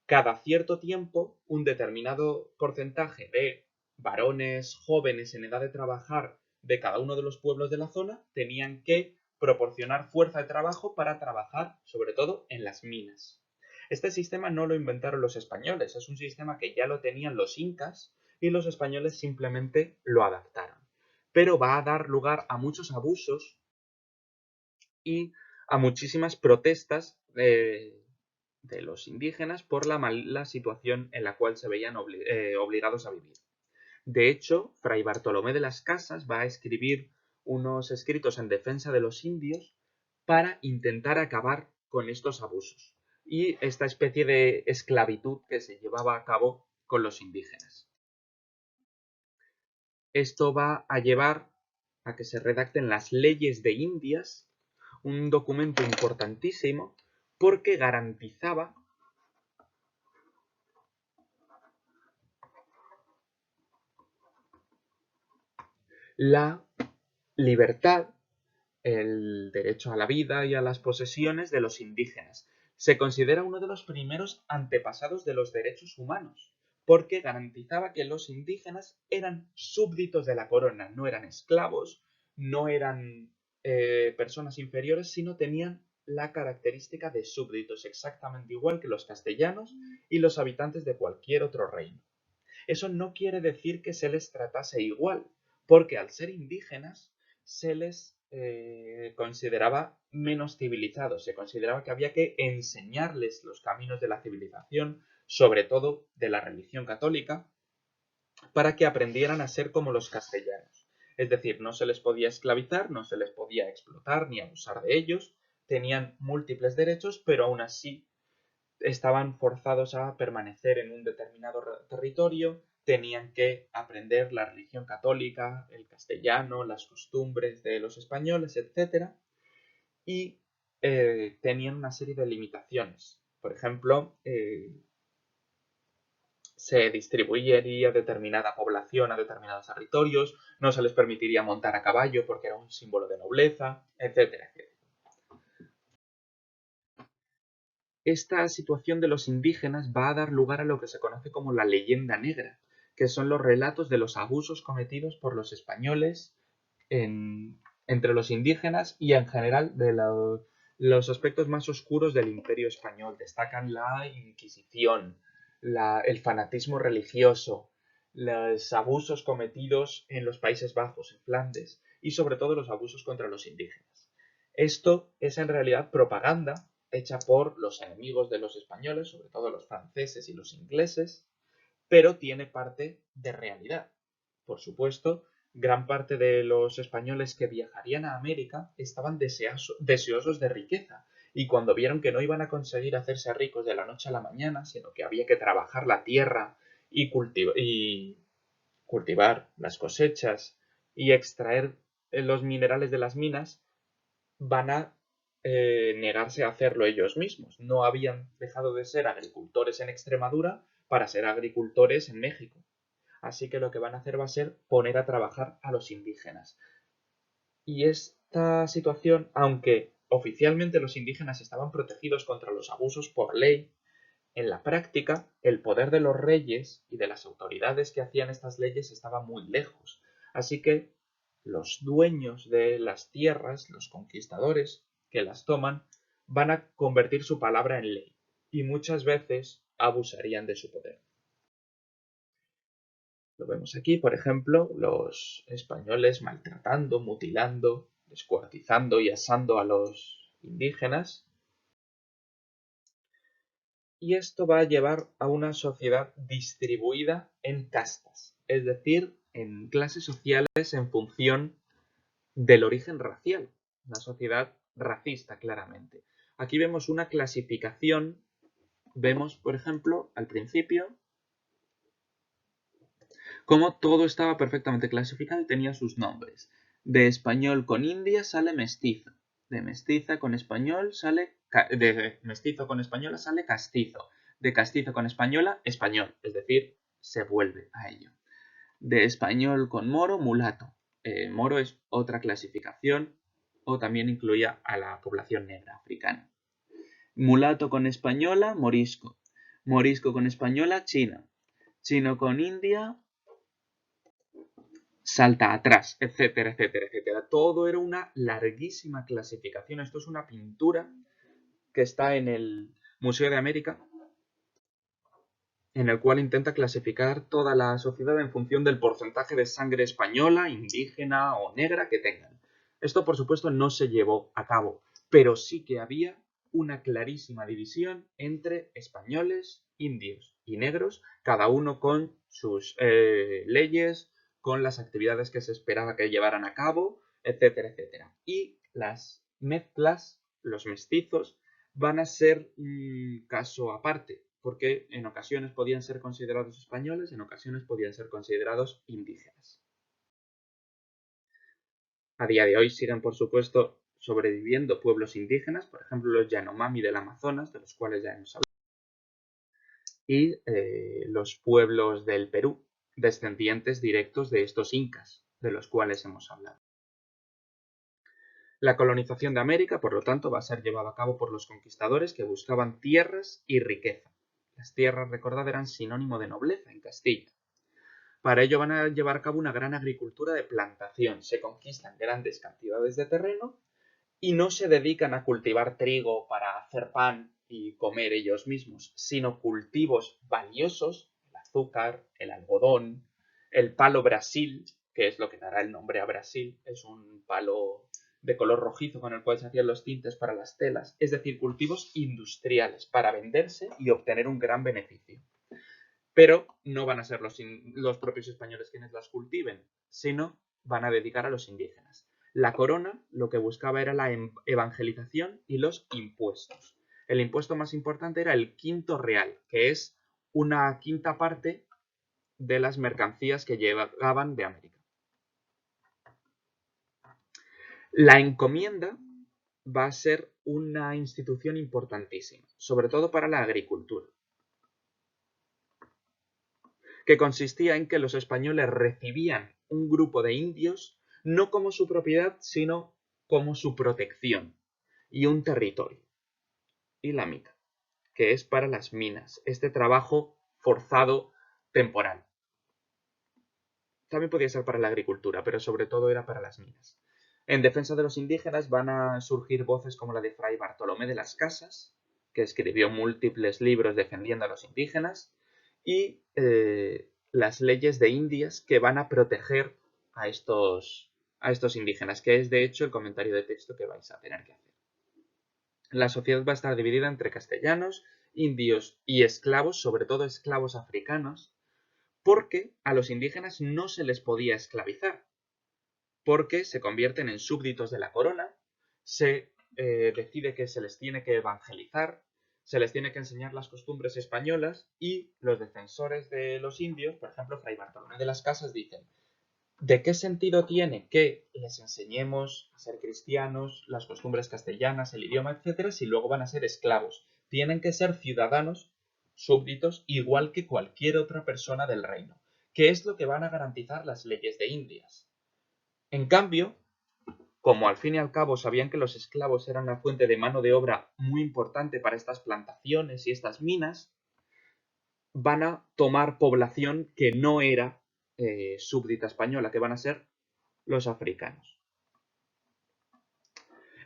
S1: cada cierto tiempo un determinado porcentaje de varones jóvenes en edad de trabajar de cada uno de los pueblos de la zona tenían que proporcionar fuerza de trabajo para trabajar, sobre todo, en las minas. Este sistema no lo inventaron los españoles, es un sistema que ya lo tenían los incas y los españoles simplemente lo adaptaron. Pero va a dar lugar a muchos abusos y a muchísimas protestas de los indígenas por la mala situación en la cual se veían obligados a vivir. De hecho, Fray Bartolomé de las Casas va a escribir unos escritos en defensa de los indios para intentar acabar con estos abusos y esta especie de esclavitud que se llevaba a cabo con los indígenas. Esto va a llevar a que se redacten las leyes de Indias, un documento importantísimo porque garantizaba la libertad, el derecho a la vida y a las posesiones de los indígenas. Se considera uno de los primeros antepasados de los derechos humanos, porque garantizaba que los indígenas eran súbditos de la corona, no eran esclavos, no eran personas inferiores, sino tenían la característica de súbditos, exactamente igual que los castellanos y los habitantes de cualquier otro reino. Eso no quiere decir que se les tratase igual, porque al ser indígenas se les consideraba menos civilizados, se consideraba que había que enseñarles los caminos de la civilización, sobre todo de la religión católica, para que aprendieran a ser como los castellanos. Es decir, no se les podía esclavizar, no se les podía explotar ni abusar de ellos, tenían múltiples derechos, pero aún así estaban forzados a permanecer en un determinado territorio, tenían que aprender la religión católica, el castellano, las costumbres de los españoles, etc. Y tenían una serie de limitaciones. Por ejemplo, se distribuiría determinada población a determinados territorios, no se les permitiría montar a caballo porque era un símbolo de nobleza, etcétera, etcétera. Esta situación de los indígenas va a dar lugar a lo que se conoce como la leyenda negra, que son los relatos de los abusos cometidos por los españoles entre los indígenas y en general de los aspectos más oscuros del imperio español. Destacan la Inquisición, el fanatismo religioso, los abusos cometidos en los Países Bajos, en Flandes, y sobre todo los abusos contra los indígenas. Esto es en realidad propaganda hecha por los enemigos de los españoles, sobre todo los franceses y los ingleses, pero tiene parte de realidad. Por supuesto, gran parte de los españoles que viajarían a América estaban deseosos de riqueza, y cuando vieron que no iban a conseguir hacerse ricos de la noche a la mañana, sino que había que trabajar la tierra y cultivar las cosechas y extraer los minerales de las minas, van a negarse a hacerlo ellos mismos. No habían dejado de ser agricultores en Extremadura para ser agricultores en México. Así que lo que van a hacer va a ser poner a trabajar a los indígenas. Y esta situación, aunque oficialmente los indígenas estaban protegidos contra los abusos por ley, en la práctica el poder de los reyes y de las autoridades que hacían estas leyes estaba muy lejos. Así que los dueños de las tierras, los conquistadores que las toman, van a convertir su palabra en ley y muchas veces abusarían de su poder. Lo vemos aquí, por ejemplo, los españoles maltratando, mutilando, descuartizando y asando a los indígenas. Y esto va a llevar a una sociedad distribuida en castas, es decir, en clases sociales en función del origen racial. Una sociedad racista, claramente. Aquí vemos una clasificación, vemos, por ejemplo, al principio, cómo todo estaba perfectamente clasificado y tenía sus nombres. De español con india sale mestizo. De mestiza con español sale... De mestizo con española sale castizo. De castizo con española, español. Es decir, se vuelve a ello. De español con moro, mulato. Moro es otra clasificación o también incluía a la población negra africana. Mulato con española, morisco. Morisco con española, chino. Chino con india, salta atrás, etcétera, etcétera, etcétera. Todo era una larguísima clasificación. Esto es una pintura que está en el Museo de América, en el cual intenta clasificar toda la sociedad en función del porcentaje de sangre española, indígena o negra que tengan. Esto, por supuesto, no se llevó a cabo, pero sí que había una clarísima división entre españoles, indios y negros, cada uno con sus leyes, con las actividades que se esperaba que llevaran a cabo, etcétera, etcétera. Y las mezclas, los mestizos, van a ser un caso aparte, porque en ocasiones podían ser considerados españoles, en ocasiones podían ser considerados indígenas. A día de hoy siguen, por supuesto, sobreviviendo pueblos indígenas, por ejemplo los Yanomami del Amazonas, de los cuales ya hemos hablado, y los pueblos del Perú, descendientes directos de estos incas, de los cuales hemos hablado. La colonización de América, por lo tanto, va a ser llevada a cabo por los conquistadores que buscaban tierras y riqueza. Las tierras, recordad, eran sinónimo de nobleza en Castilla. Para ello van a llevar a cabo una gran agricultura de plantación. Se conquistan grandes cantidades de terreno y no se dedican a cultivar trigo para hacer pan y comer ellos mismos, sino cultivos valiosos, el azúcar, el algodón, el palo Brasil, que es lo que dará el nombre a Brasil, es un palo de color rojizo con el cual se hacían los tintes para las telas, es decir, cultivos industriales para venderse y obtener un gran beneficio. Pero no van a ser los propios españoles quienes las cultiven, sino van a dedicar a los indígenas. La corona lo que buscaba era la evangelización y los impuestos. El impuesto más importante era el quinto real, que es una quinta parte de las mercancías que llegaban de América. La encomienda va a ser una institución importantísima, sobre todo para la agricultura, que consistía en que los españoles recibían un grupo de indios no como su propiedad, sino como su protección y un territorio. Y la mica, que es para las minas, este trabajo forzado temporal. También podía ser para la agricultura, pero sobre todo era para las minas. En defensa de los indígenas van a surgir voces como la de Fray Bartolomé de las Casas, que escribió múltiples libros defendiendo a los indígenas, y las leyes de Indias que van a proteger a estos indígenas, que es de hecho el comentario de texto que vais a tener que hacer. La sociedad va a estar dividida entre castellanos, indios y esclavos, sobre todo esclavos africanos, porque a los indígenas no se les podía esclavizar, porque se convierten en súbditos de la corona, se decide que se les tiene que evangelizar, se les tiene que enseñar las costumbres españolas y los defensores de los indios, por ejemplo, Fray Bartolomé de las Casas, dicen: ¿de qué sentido tiene que les enseñemos a ser cristianos, las costumbres castellanas, el idioma, etcétera, si luego van a ser esclavos? Tienen que ser ciudadanos, súbditos, igual que cualquier otra persona del reino, que es lo que van a garantizar las leyes de Indias. En cambio, como al fin y al cabo sabían que los esclavos eran una fuente de mano de obra muy importante para estas plantaciones y estas minas, van a tomar población que no era súbdita española, que van a ser los africanos.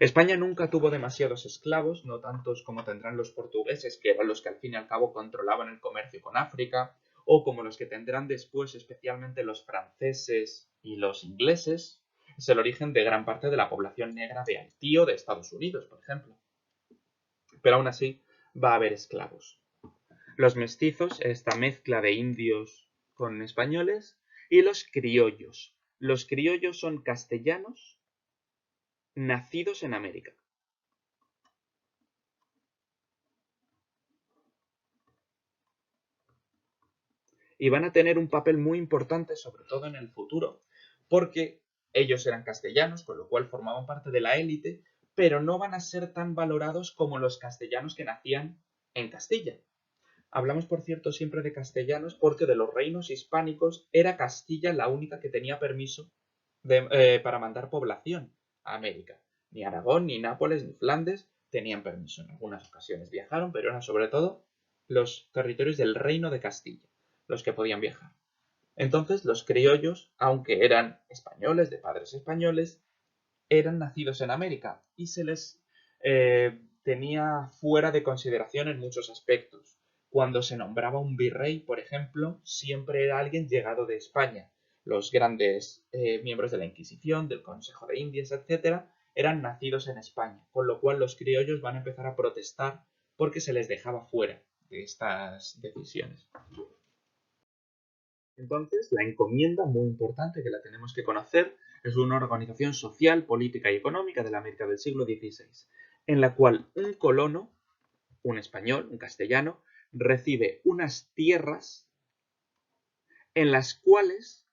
S1: España nunca tuvo demasiados esclavos, no tantos como tendrán los portugueses, que eran los que al fin y al cabo controlaban el comercio con África, o como los que tendrán después, especialmente los franceses y los ingleses. Es el origen de gran parte de la población negra de Haití o de Estados Unidos, por ejemplo. Pero aún así va a haber esclavos. Los mestizos, esta mezcla de indios con españoles, y los criollos. Los criollos son castellanos nacidos en América. Y van a tener un papel muy importante, sobre todo en el futuro, porque ellos eran castellanos, con lo cual formaban parte de la élite, pero no van a ser tan valorados como los castellanos que nacían en Castilla. Hablamos, por cierto, siempre de castellanos porque de los reinos hispánicos era Castilla la única que tenía permiso para mandar población a América. Ni Aragón, ni Nápoles, ni Flandes tenían permiso. En algunas ocasiones viajaron, pero eran sobre todo los territorios del reino de Castilla los que podían viajar. Entonces, los criollos, aunque eran españoles, de padres españoles, eran nacidos en América y se les tenía fuera de consideración en muchos aspectos. Cuando se nombraba un virrey, por ejemplo, siempre era alguien llegado de España. Los grandes miembros de la Inquisición, del Consejo de Indias, etc., eran nacidos en España, con lo cual los criollos van a empezar a protestar porque se les dejaba fuera de estas decisiones. Entonces, la encomienda, muy importante que la tenemos que conocer, es una organización social, política y económica de la América del siglo XVI, en la cual un colono, un español, un castellano, recibe unas tierras en las cuales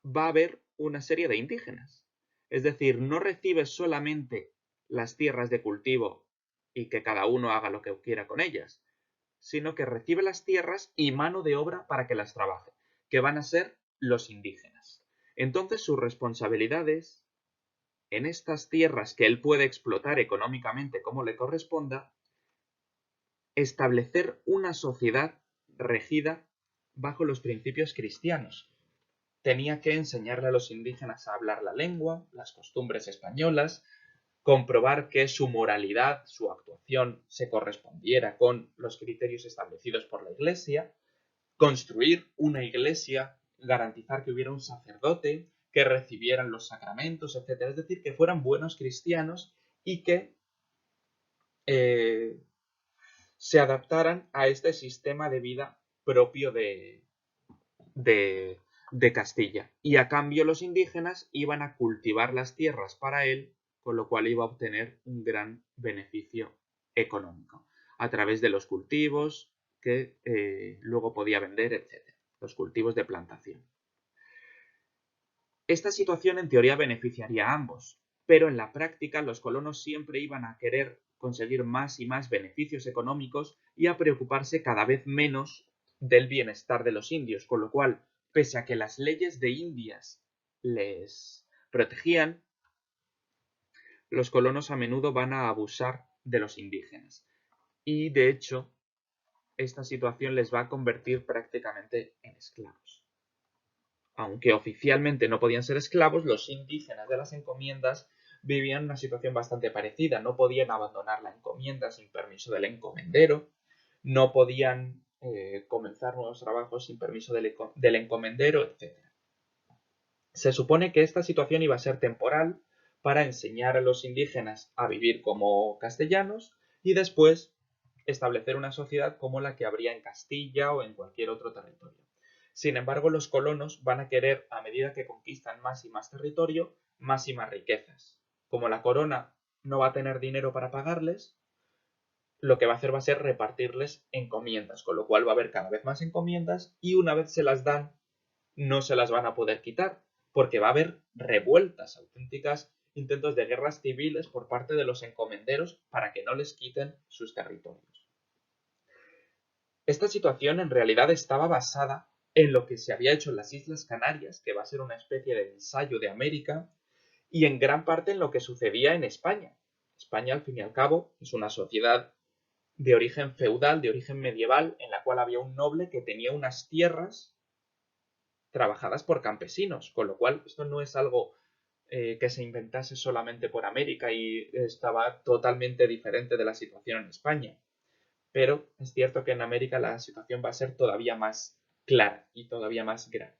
S1: va a haber una serie de indígenas. Es decir, no recibe solamente las tierras de cultivo y que cada uno haga lo que quiera con ellas, sino que recibe las tierras y mano de obra para que las trabaje, que van a ser los indígenas. Entonces sus responsabilidades en estas tierras que él puede explotar económicamente como le corresponda, establecer una sociedad regida bajo los principios cristianos. Tenía que enseñarle a los indígenas a hablar la lengua, las costumbres españolas, comprobar que su moralidad, su actuación se correspondiera con los criterios establecidos por la Iglesia, construir una iglesia, garantizar que hubiera un sacerdote, que recibieran los sacramentos, etc. Es decir, que fueran buenos cristianos y que se adaptaran a este sistema de vida propio de Castilla. Y a cambio los indígenas iban a cultivar las tierras para él, con lo cual iba a obtener un gran beneficio económico a través de los cultivos que luego podía vender, etc. Los cultivos de plantación. Esta situación en teoría beneficiaría a ambos, pero en la práctica los colonos siempre iban a querer conseguir más y más beneficios económicos y a preocuparse cada vez menos del bienestar de los indios, con lo cual, pese a que las leyes de Indias les protegían, los colonos a menudo van a abusar de los indígenas. Y de hecho, esta situación les va a convertir prácticamente en esclavos. Aunque oficialmente no podían ser esclavos, los indígenas de las encomiendas vivían una situación bastante parecida. No podían abandonar la encomienda sin permiso del encomendero, no podían comenzar nuevos trabajos sin permiso del encomendero, etc. Se supone que esta situación iba a ser temporal para enseñar a los indígenas a vivir como castellanos y después establecer una sociedad como la que habría en Castilla o en cualquier otro territorio. Sin embargo, los colonos van a querer, a medida que conquistan más y más territorio, más y más riquezas. Como la corona no va a tener dinero para pagarles, lo que va a hacer va a ser repartirles encomiendas, con lo cual va a haber cada vez más encomiendas y una vez se las dan, no se las van a poder quitar, porque va a haber revueltas, auténticas intentos de guerras civiles por parte de los encomenderos para que no les quiten sus territorios. Esta situación en realidad estaba basada en lo que se había hecho en las Islas Canarias, que va a ser una especie de ensayo de América, y en gran parte en lo que sucedía en España. España, al fin y al cabo, es una sociedad de origen feudal, de origen medieval, en la cual había un noble que tenía unas tierras trabajadas por campesinos, con lo cual esto no es algo que se inventase solamente por América y estaba totalmente diferente de la situación en España. Pero es cierto que en América la situación va a ser todavía más clara y todavía más grave.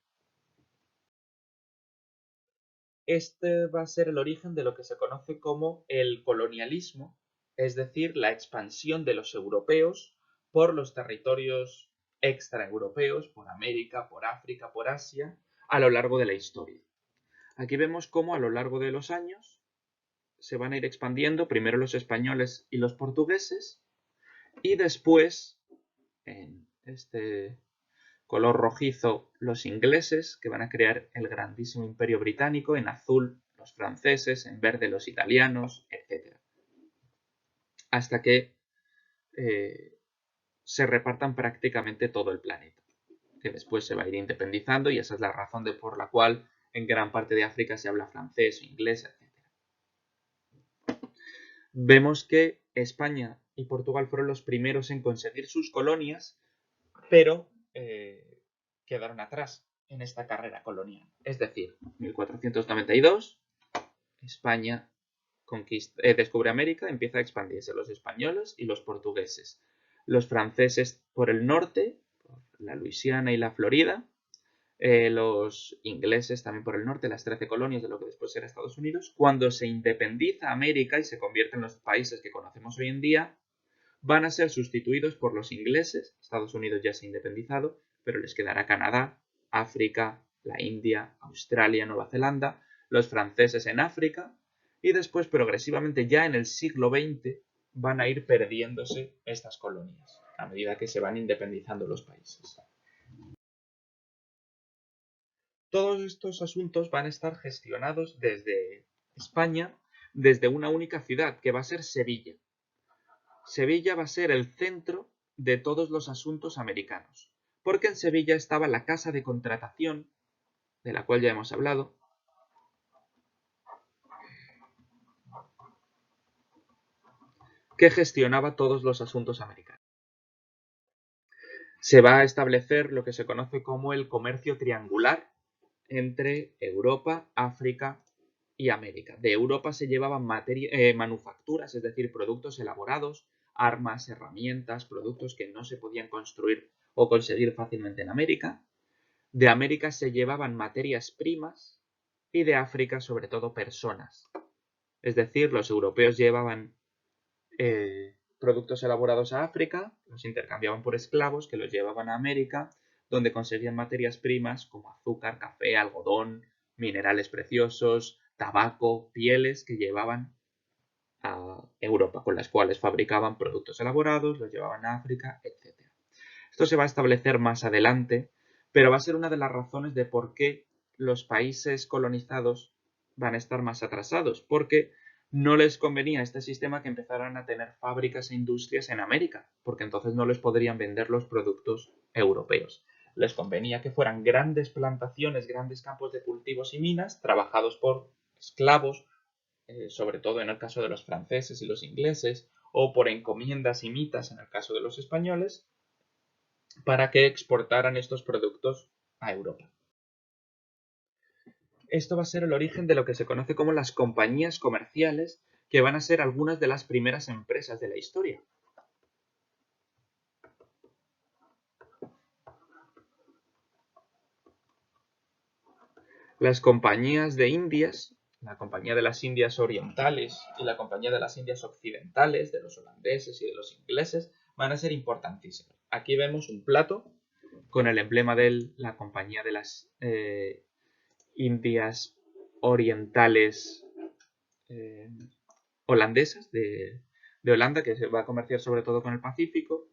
S1: Este va a ser el origen de lo que se conoce como el colonialismo, es decir, la expansión de los europeos por los territorios extraeuropeos, por América, por África, por Asia, a lo largo de la historia. Aquí vemos cómo a lo largo de los años se van a ir expandiendo primero los españoles y los portugueses y después, en este color rojizo, los ingleses, que van a crear el grandísimo imperio británico, en azul los franceses, en verde los italianos, etc. Hasta que se repartan prácticamente todo el planeta, que después se va a ir independizando y esa es la razón por la cual en gran parte de África se habla francés o inglés, etc. Vemos que España y Portugal fueron los primeros en conseguir sus colonias, pero quedaron atrás en esta carrera colonial. Es decir, 1492, España descubre América, empieza a expandirse los españoles y los portugueses. Los franceses por el norte, por la Luisiana y la Florida, los ingleses también por el norte, las 13 colonias de lo que después era Estados Unidos. Cuando se independiza América y se convierte en los países que conocemos hoy en día, van a ser sustituidos por los ingleses. Estados Unidos ya se ha independizado, pero les quedará Canadá, África, la India, Australia, Nueva Zelanda, los franceses en África, y después progresivamente ya en el siglo XX van a ir perdiéndose estas colonias a medida que se van independizando los países. Todos estos asuntos van a estar gestionados desde España, desde una única ciudad, que va a ser Sevilla. Sevilla va a ser el centro de todos los asuntos americanos, porque en Sevilla estaba la casa de contratación, de la cual ya hemos hablado, que gestionaba todos los asuntos americanos. Se va a establecer lo que se conoce como el comercio triangular entre Europa, África y América. De Europa se llevaban manufacturas, es decir, productos elaborados, armas, herramientas, productos que no se podían construir o conseguir fácilmente en América. De América se llevaban materias primas y de África sobre todo personas. Es decir, los europeos llevaban productos elaborados a África, los intercambiaban por esclavos que los llevaban a América, donde conseguían materias primas como azúcar, café, algodón, minerales preciosos, tabaco, pieles que llevaban a Europa, con las cuales fabricaban productos elaborados, los llevaban a África, etc. Esto se va a establecer más adelante, pero va a ser una de las razones de por qué los países colonizados van a estar más atrasados, porque no les convenía a este sistema que empezaran a tener fábricas e industrias en América, porque entonces no les podrían vender los productos europeos. Les convenía que fueran grandes plantaciones, grandes campos de cultivos y minas, trabajados por esclavos, sobre todo en el caso de los franceses y los ingleses, o por encomiendas y mitas en el caso de los españoles, para que exportaran estos productos a Europa. Esto va a ser el origen de lo que se conoce como las compañías comerciales, que van a ser algunas de las primeras empresas de la historia. Las compañías de Indias, la Compañía de las Indias Orientales y la Compañía de las Indias Occidentales, de los holandeses y de los ingleses, van a ser importantísimas. Aquí vemos un plato con el emblema de la Compañía de las Indias Orientales holandesas de Holanda, que se va a comerciar sobre todo con el Pacífico,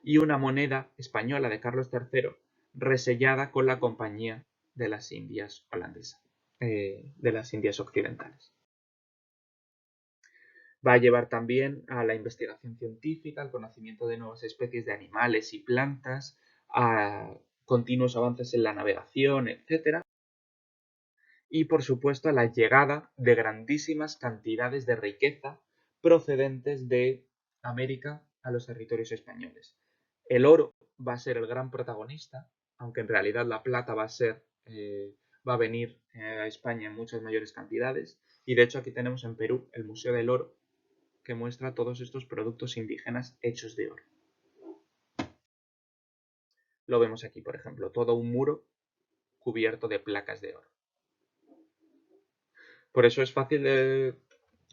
S1: y una moneda española de Carlos III resellada con la Compañía de las Indias holandesa, de las Indias Occidentales. Va a llevar también a la investigación científica, al conocimiento de nuevas especies de animales y plantas, a continuos avances en la navegación, etc. y, por supuesto, a la llegada de grandísimas cantidades de riqueza procedentes de América a los territorios españoles. El oro va a ser el gran protagonista, aunque en realidad la plata va a venir a España en muchas mayores cantidades. Y de hecho aquí tenemos en Perú el Museo del Oro, que muestra todos estos productos indígenas hechos de oro. Lo vemos aquí, por ejemplo, todo un muro cubierto de placas de oro. Por eso es fácil de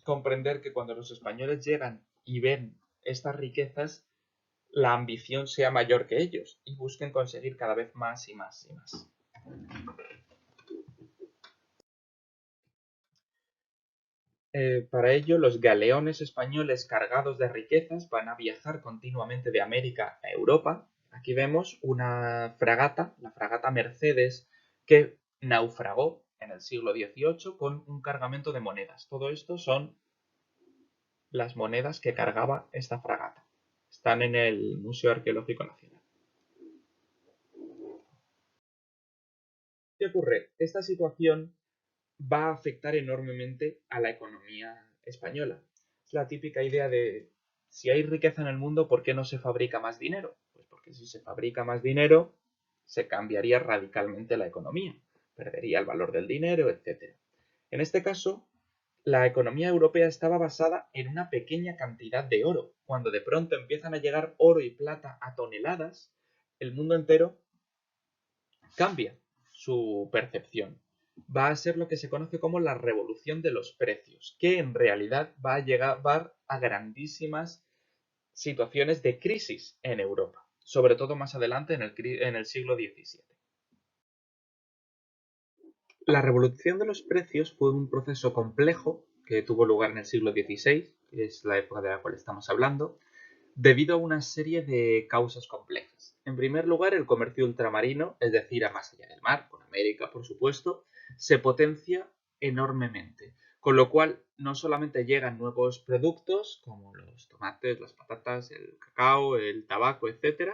S1: comprender que cuando los españoles llegan y ven estas riquezas, la ambición sea mayor que ellos y busquen conseguir cada vez más y más y más. Para ello, los galeones españoles cargados de riquezas van a viajar continuamente de América a Europa. Aquí vemos una fragata, la fragata Mercedes, que naufragó en el siglo XVIII con un cargamento de monedas. Todo esto son las monedas que cargaba esta fragata. Están en el Museo Arqueológico Nacional. ¿Qué ocurre? Esta situación va a afectar enormemente a la economía española. Es la típica idea de si hay riqueza en el mundo, ¿por qué no se fabrica más dinero? Pues porque si se fabrica más dinero, se cambiaría radicalmente la economía, perdería el valor del dinero, etc. En este caso, la economía europea estaba basada en una pequeña cantidad de oro. Cuando de pronto empiezan a llegar oro y plata a toneladas, el mundo entero cambia su percepción. Va a ser lo que se conoce como la revolución de los precios, que en realidad va a llevar a grandísimas situaciones de crisis en Europa, sobre todo más adelante en el siglo XVII. La revolución de los precios fue un proceso complejo que tuvo lugar en el siglo XVI, que es la época de la cual estamos hablando, debido a una serie de causas complejas. En primer lugar, el comercio ultramarino, es decir, a más allá del mar, con América, por supuesto, se potencia enormemente, con lo cual no solamente llegan nuevos productos como los tomates, las patatas, el cacao, el tabaco, etc.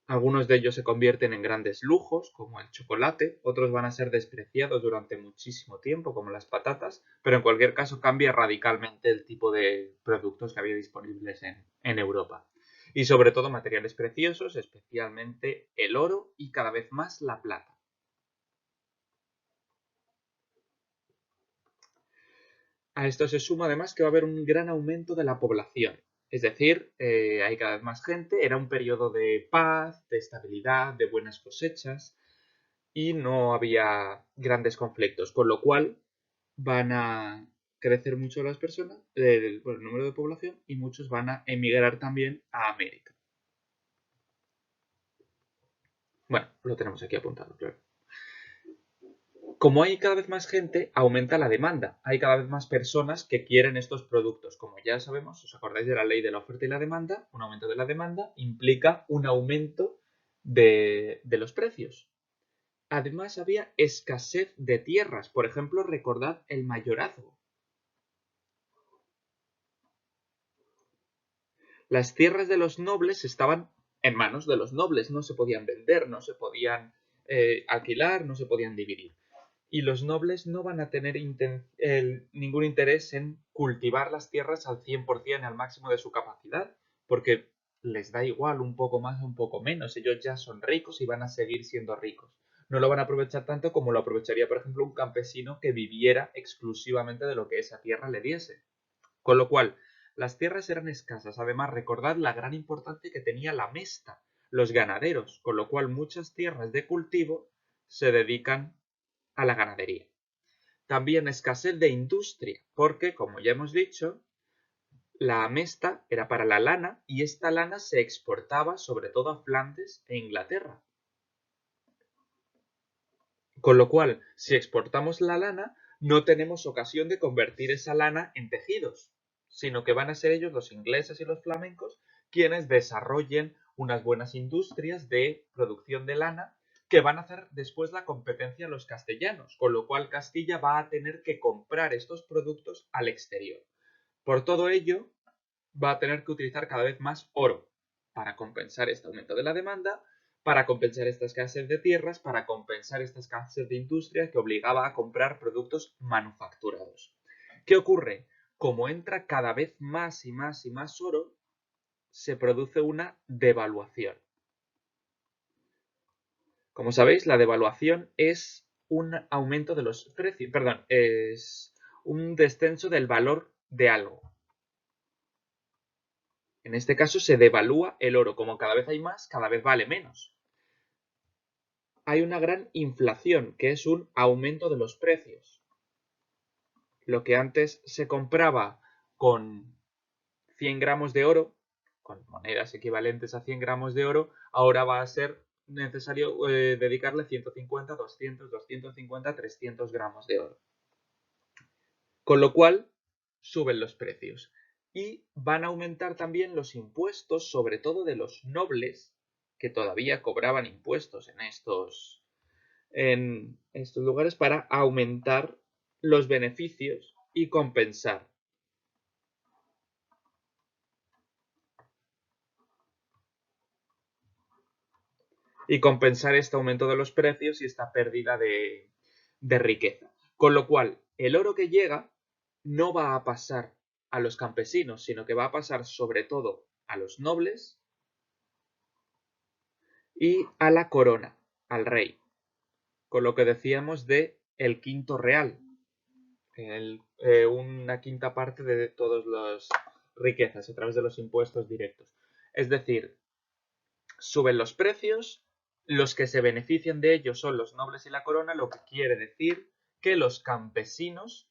S1: Algunos de ellos se convierten en grandes lujos, como el chocolate, otros van a ser despreciados durante muchísimo tiempo, como las patatas, pero en cualquier caso cambia radicalmente el tipo de productos que había disponibles en Europa. Y sobre todo materiales preciosos, especialmente el oro y cada vez más la plata. A esto se suma además que va a haber un gran aumento de la población. Es decir, hay cada vez más gente, era un periodo de paz, de estabilidad, de buenas cosechas, y no había grandes conflictos, con lo cual van a crecer mucho las personas, el número de población, y muchos van a emigrar también a América. Bueno, lo tenemos aquí apuntado, claro. Como hay cada vez más gente, aumenta la demanda. Hay cada vez más personas que quieren estos productos. Como ya sabemos, ¿os acordáis de la ley de la oferta y la demanda? Un aumento de la demanda implica un aumento de los precios. Además, había escasez de tierras. Por ejemplo, recordad el mayorazgo. Las tierras de los nobles estaban en manos de los nobles, no se podían vender, no se podían alquilar, no se podían dividir. Y los nobles no van a tener ningún interés en cultivar las tierras al 100%, al máximo de su capacidad, porque les da igual un poco más o un poco menos. Ellos ya son ricos y van a seguir siendo ricos. No lo van a aprovechar tanto como lo aprovecharía, por ejemplo, un campesino que viviera exclusivamente de lo que esa tierra le diese. Con lo cual, las tierras eran escasas. Además, recordad la gran importancia que tenía la mesta, los ganaderos, con lo cual muchas tierras de cultivo se dedican a la ganadería. También escasez de industria, porque, como ya hemos dicho, la mesta era para la lana y esta lana se exportaba sobre todo a Flandes e Inglaterra. Con lo cual, si exportamos la lana, no tenemos ocasión de convertir esa lana en tejidos, sino que van a ser ellos, los ingleses y los flamencos, quienes desarrollen unas buenas industrias de producción de lana que van a hacer después la competencia a los castellanos, con lo cual Castilla va a tener que comprar estos productos al exterior. Por todo ello, va a tener que utilizar cada vez más oro para compensar este aumento de la demanda, para compensar esta escasez de tierras, para compensar esta escasez de industria que obligaba a comprar productos manufacturados. ¿Qué ocurre? Como entra cada vez más y más y más oro, se produce una devaluación. Como sabéis, la devaluación es un aumento de los precios, perdón, es un descenso del valor de algo. En este caso se devalúa el oro. Como cada vez hay más, cada vez vale menos. Hay una gran inflación, que es un aumento de los precios. Lo que antes se compraba con 100 gramos de oro, con monedas equivalentes a 100 gramos de oro, ahora va a ser necesario dedicarle 150, 200, 250, 300 gramos de oro. Con lo cual, suben los precios. Y van a aumentar también los impuestos, sobre todo de los nobles, que todavía cobraban impuestos en estos lugares, para aumentar los beneficios y compensar. Y compensar este aumento de los precios y esta pérdida de riqueza. Con lo cual, el oro que llega no va a pasar a los campesinos, sino que va a pasar sobre todo a los nobles y a la corona, al rey. Con lo que decíamos de el quinto real, una quinta parte de todas las riquezas a través de los impuestos directos. Es decir, suben los precios, los que se benefician de ellos son los nobles y la corona, lo que quiere decir que los campesinos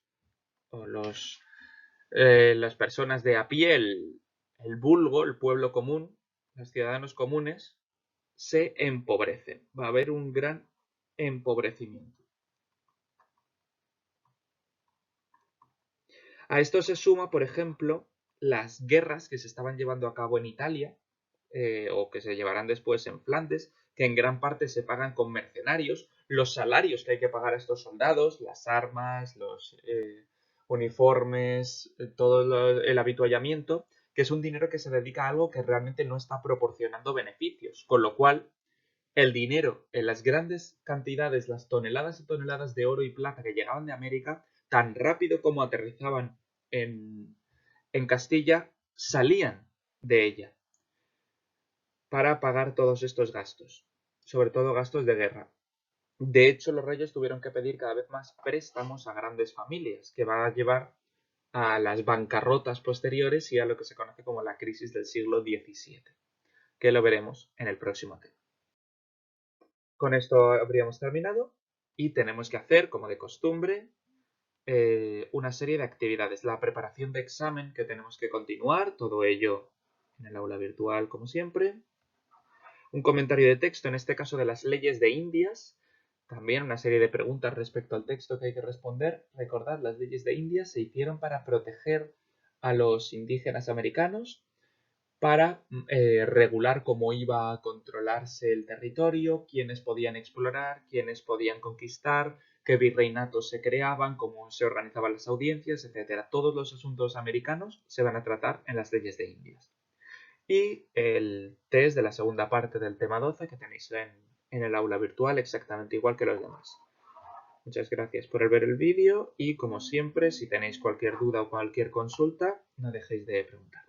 S1: o las personas de a pie, el vulgo, el pueblo común, los ciudadanos comunes, se empobrecen. Va a haber un gran empobrecimiento. A esto se suma, por ejemplo, las guerras que se estaban llevando a cabo en Italia o que se llevarán después en Flandes, que en gran parte se pagan con mercenarios, los salarios que hay que pagar a estos soldados, las armas, los uniformes, todo el habituallamiento, que es un dinero que se dedica a algo que realmente no está proporcionando beneficios, con lo cual el dinero en las grandes cantidades, las toneladas y toneladas de oro y plata que llegaban de América, tan rápido como aterrizaban en Castilla, salían de ella para pagar todos estos gastos, sobre todo gastos de guerra. De hecho, los reyes tuvieron que pedir cada vez más préstamos a grandes familias, que va a llevar a las bancarrotas posteriores y a lo que se conoce como la crisis del siglo XVII, que lo veremos en el próximo tema. Con esto habríamos terminado y tenemos que hacer, como de costumbre, una serie de actividades. La preparación de examen que tenemos que continuar, todo ello en el aula virtual como siempre. Un comentario de texto, en este caso de las leyes de Indias. También una serie de preguntas respecto al texto que hay que responder. Recordad, las leyes de Indias se hicieron para proteger a los indígenas americanos, para regular cómo iba a controlarse el territorio, quiénes podían explorar, quiénes podían conquistar, qué virreinatos se creaban, cómo se organizaban las audiencias, etc. Todos los asuntos americanos se van a tratar en las leyes de Indias. Y el test de la segunda parte del tema 12 que tenéis en el aula virtual exactamente igual que los demás. Muchas gracias por ver el vídeo y como siempre, si tenéis cualquier duda o cualquier consulta, no dejéis de preguntar.